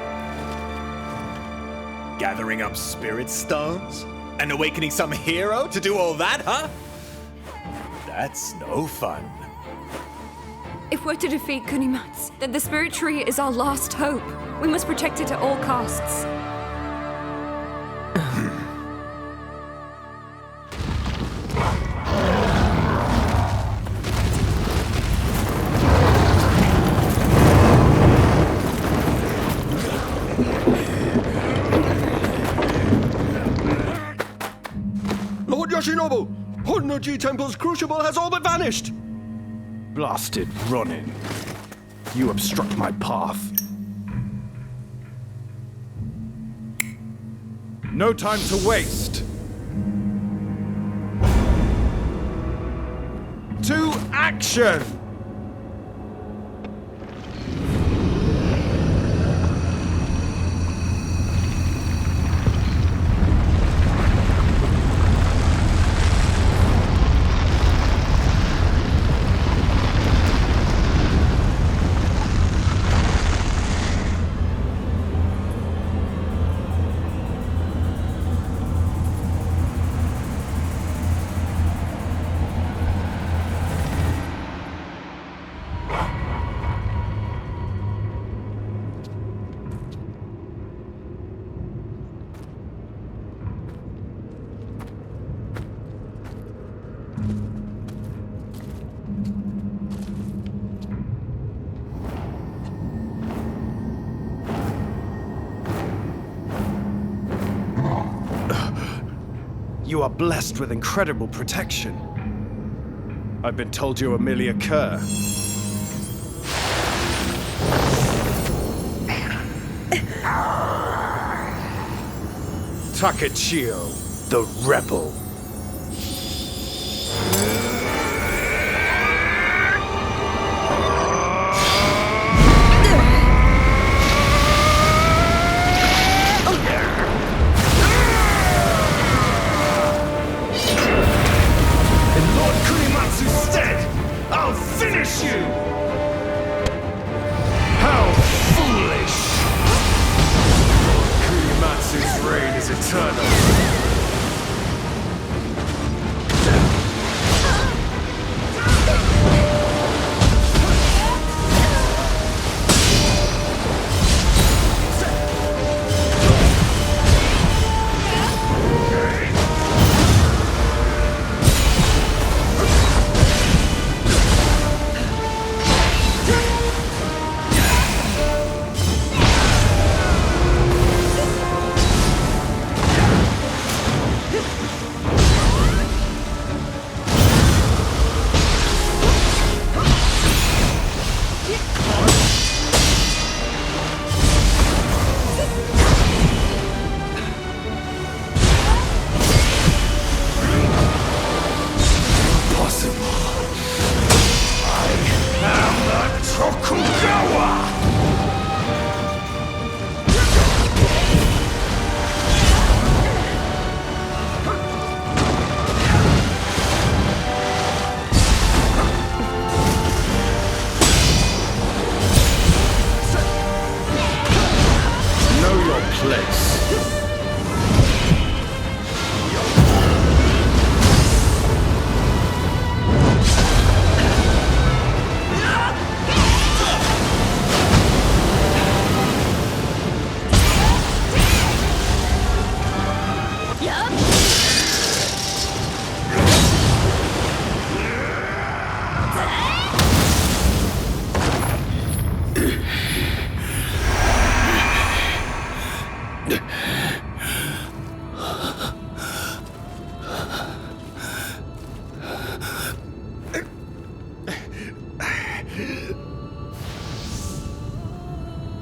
S14: Gathering up spirit stones? And awakening some hero to do all that, huh? That's no fun.
S7: If we're to defeat Kunimatsu, then the spirit tree is our last hope. We must protect it at all costs.
S6: Lord Yoshinobu! Honnoji Temple's crucible has all but vanished!
S9: Blasted Ronin. You obstruct my path.
S4: No time to waste. To action!
S9: You are blessed with incredible protection. I've been told you merely occur.
S6: Takechio, the rebel.
S3: In Lord Kunimatsu's stead, I'll finish you!
S6: How foolish! Kunimatsu's reign is eternal.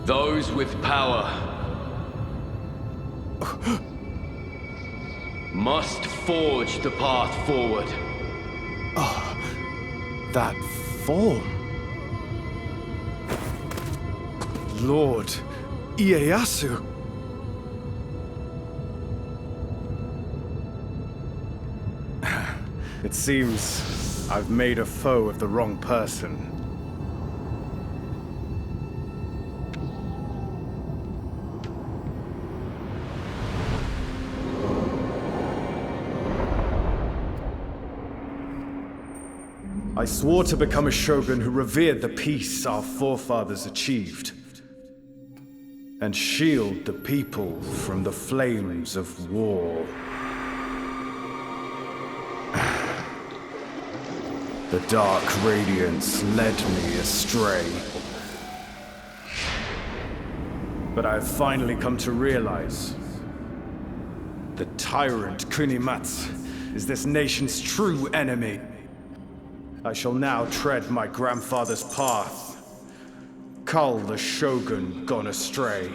S6: Those with power must forge the path forward.
S9: That form.
S6: Lord Ieyasu. It seems I've made a foe of the wrong person. I swore to become a shogun who revered the peace our forefathers achieved, and shield the people from the flames of war. The dark radiance led me astray. But I've finally come to realize the tyrant Kunimatsu is this nation's true enemy. I shall now tread my grandfather's path, cull the shogun gone astray,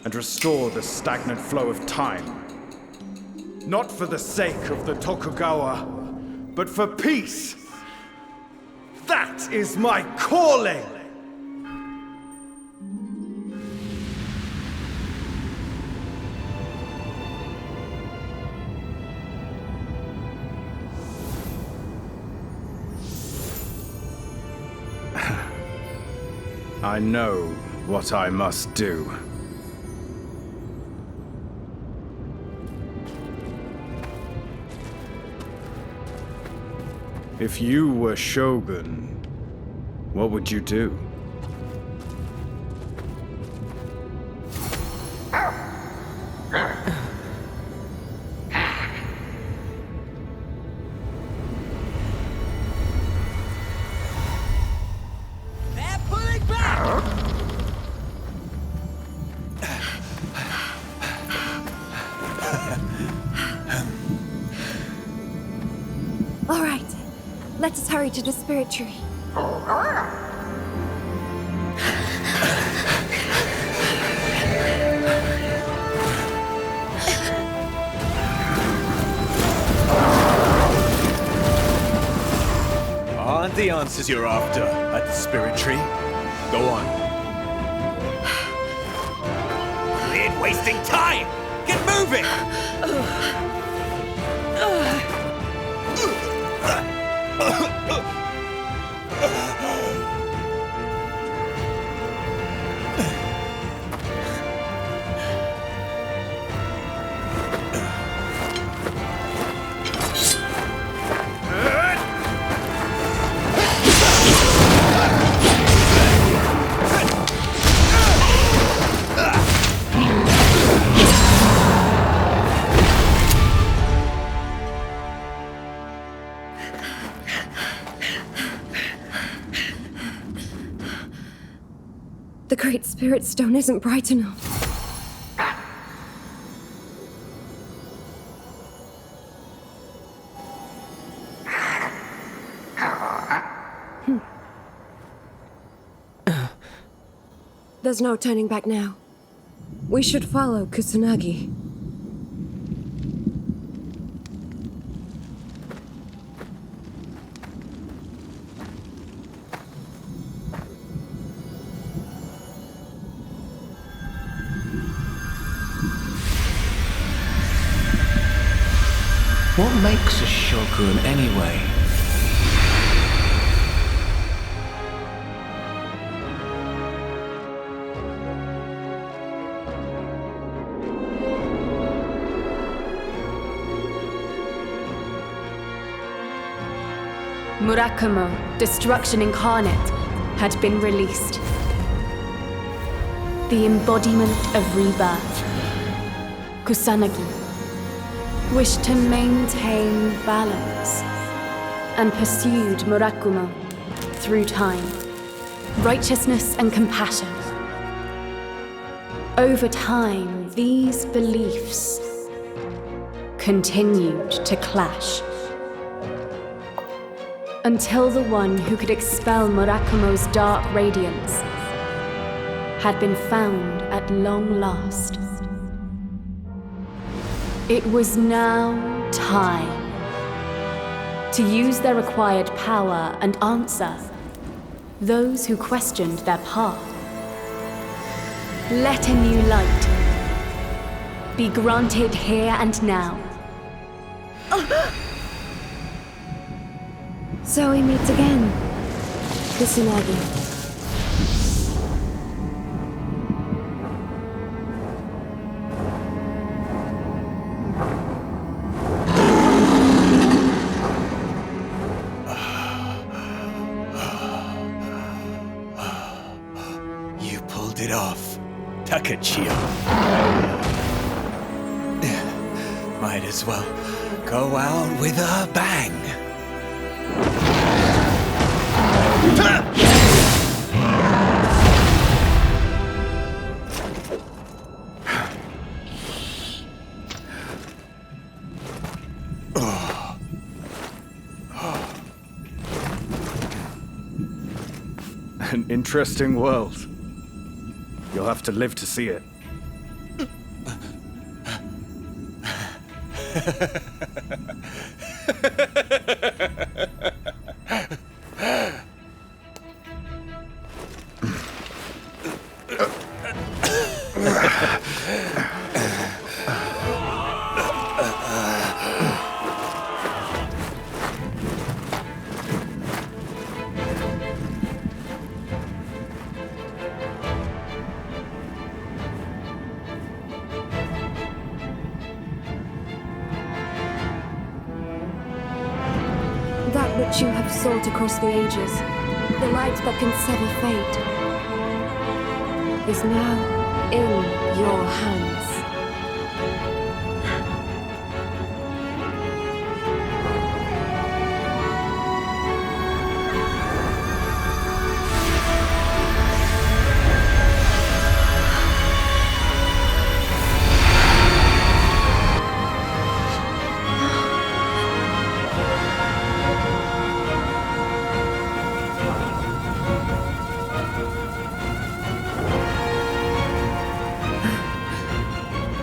S6: and restore the stagnant flow of time. Not for the sake of the Tokugawa, but for peace. That is my calling! I know what I must do. If you were shogun, what would you do?
S7: All right, let us hurry to the spirit tree.
S14: Aren't the answers you're after at the spirit tree? Go on.
S12: Quit wasting time! Get moving!
S7: The Great Spirit Stone isn't bright enough. There's no turning back now. We should follow Kusanagi.
S2: What makes a shogun anyway?
S1: Murakumo, Destruction Incarnate, had been released. The embodiment of rebirth. Kusanagi wished to maintain balance and pursued Murakumo through time, righteousness and compassion. Over time, these beliefs continued to clash. Until the one who could expel Murakumo's dark radiance had been found at long last. It was now time to use their acquired power and answer those who questioned their path. Let a new light be granted here and now.
S7: So we meet again, Kusanagi.
S14: You pulled it off, Takachio. Might as well go out with a bang.
S6: An interesting world. You'll have to live to see it.
S7: That which you have sought across the ages, the light that can sever fate, is now in your hands.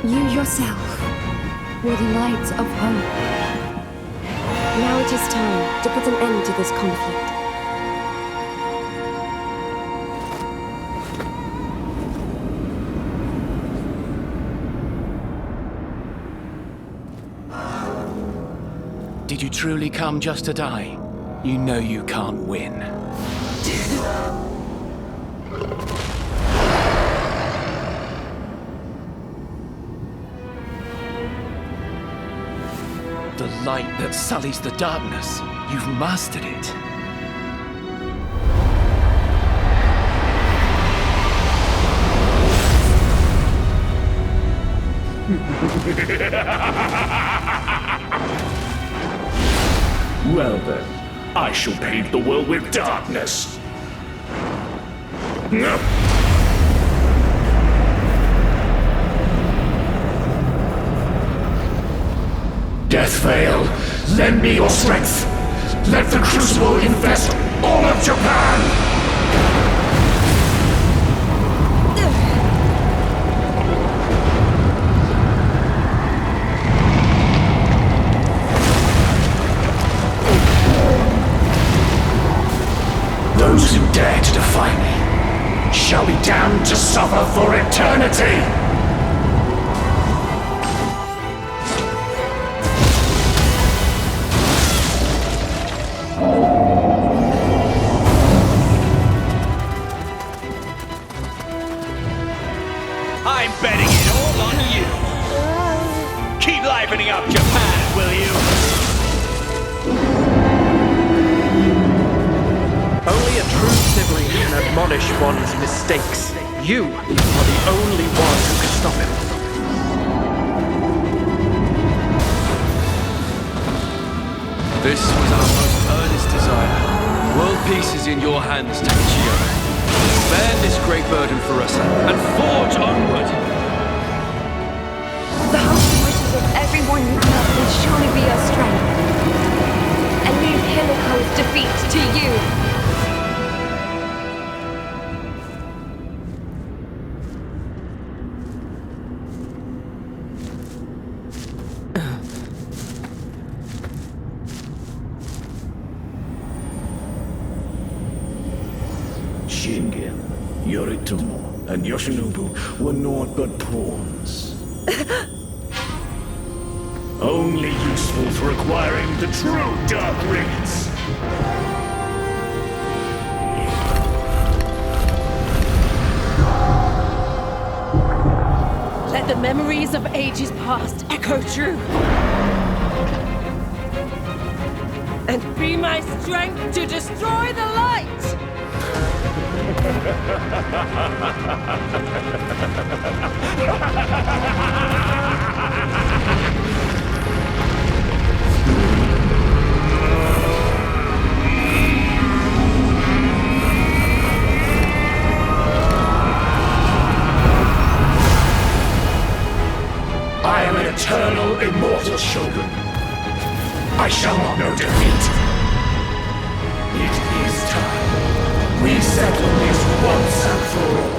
S7: You yourself were the light of hope. Now it is time to put an end to this conflict.
S2: Did you truly come just to die? You know you can't win. The light that sullies the darkness. You've mastered it.
S3: Well then, I shall paint the world with darkness. Death Veil, lend me your strength. Let the Crucible infest all of Japan! Those who dare to defy me shall be damned to suffer for eternity!
S14: I'm betting it all on you! Keep livening up Japan, will you?
S9: Only a true sibling can admonish one's mistakes. You are the only one who can stop him.
S6: This was our most earnest desire. World peace is in your hands, Takachio. Bear this great burden for us, and forge onward!
S7: The hopes and wishes of everyone you love will surely be your strength. And leave Himiko's defeat to you.
S3: Shingen, Yoritomo, and Yoshinobu were naught but pawns. Only useful for acquiring the true Dark Rings.
S5: Let the memories of ages past echo true. And be my strength to destroy the light!
S3: I am an eternal, immortal shogun. I shall not know defeat. It is time. We settle this once and for all.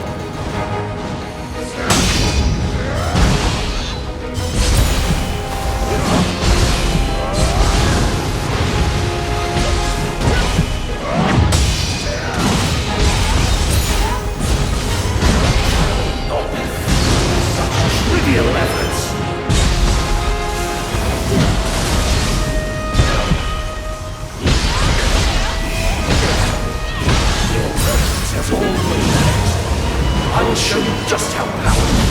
S3: Such trivial efforts. As always, I will show you just how powerful.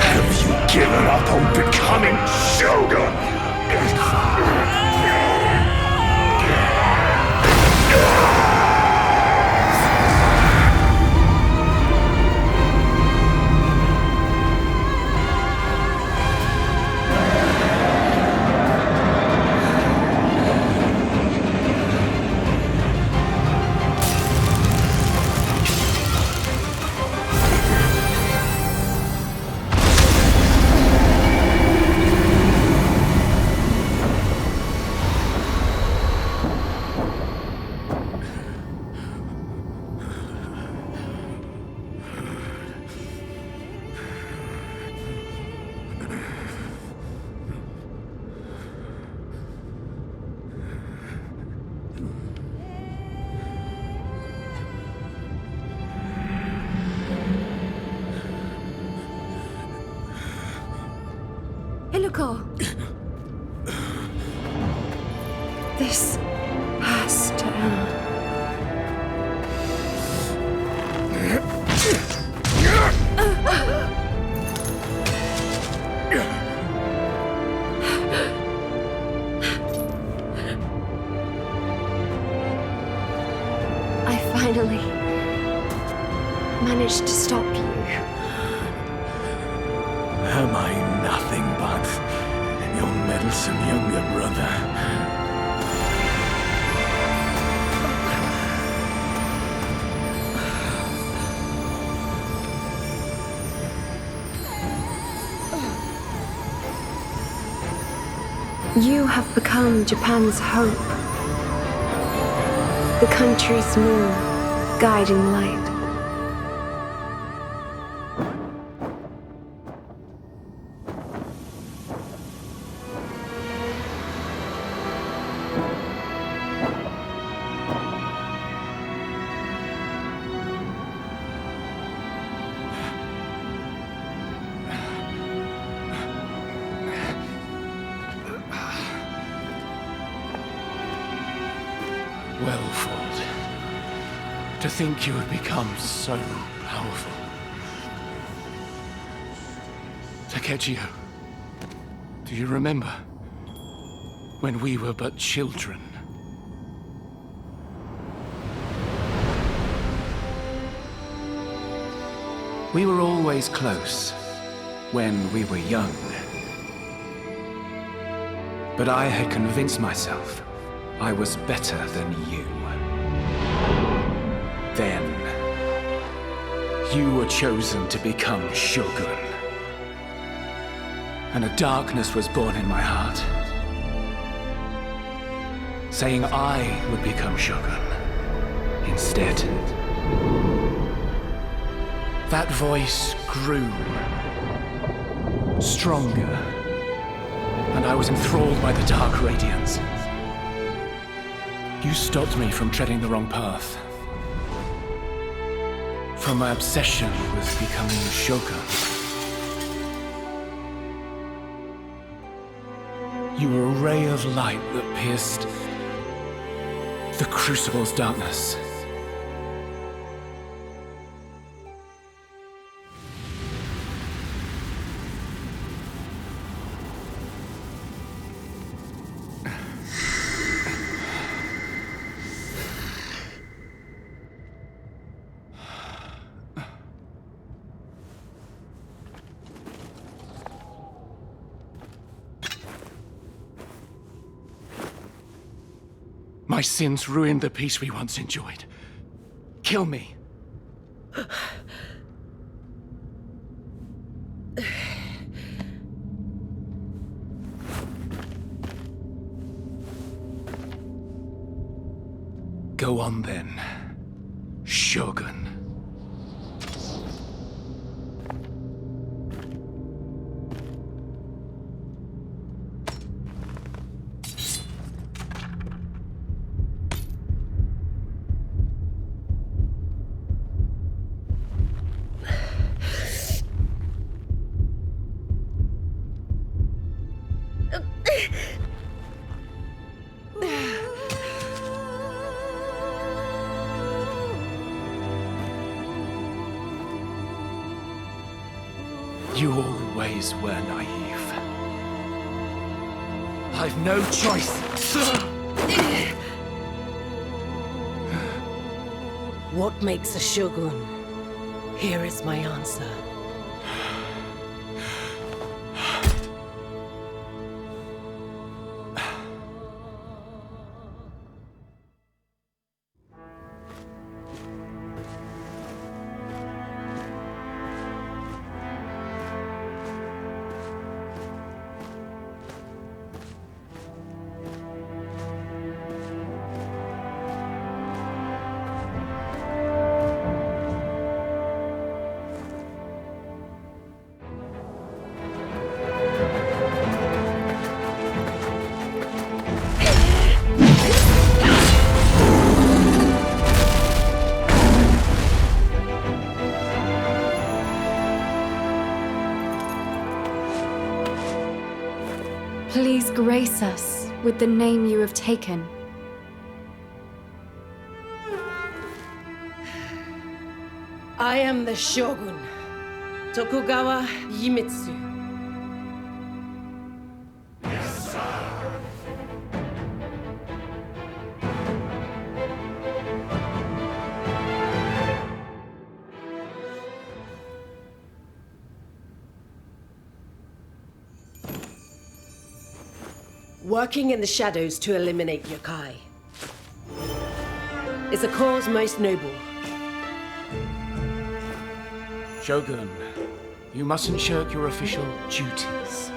S3: Have you given up on becoming shogun?
S7: This has to end. I finally managed to stop you.
S3: Am I nothing but your meddlesome younger brother?
S7: You have become Japan's hope. The country's new guiding light.
S2: To think you had become so powerful. Takechio, do you remember when we were but children? We were always close when we were young. But I had convinced myself I was better than you. Then, you were chosen to become Shogun. And a darkness was born in my heart, saying I would become Shogun instead. That voice grew stronger, and I was enthralled by the dark radiance. You stopped me from treading the wrong path, from my obsession with becoming Shogun. You were a ray of light that pierced the Crucible's darkness. My sins ruined the peace we once enjoyed. Kill me. Go on then, Shogun. You always were naive. I've no choice.
S5: What makes a shogun? Here is my answer.
S1: Please grace us with the name you have taken.
S5: I am the Shogun, Tokugawa Iemitsu. Working in the shadows to eliminate yokai is a cause most noble.
S2: Shogun, you mustn't shirk your official duties.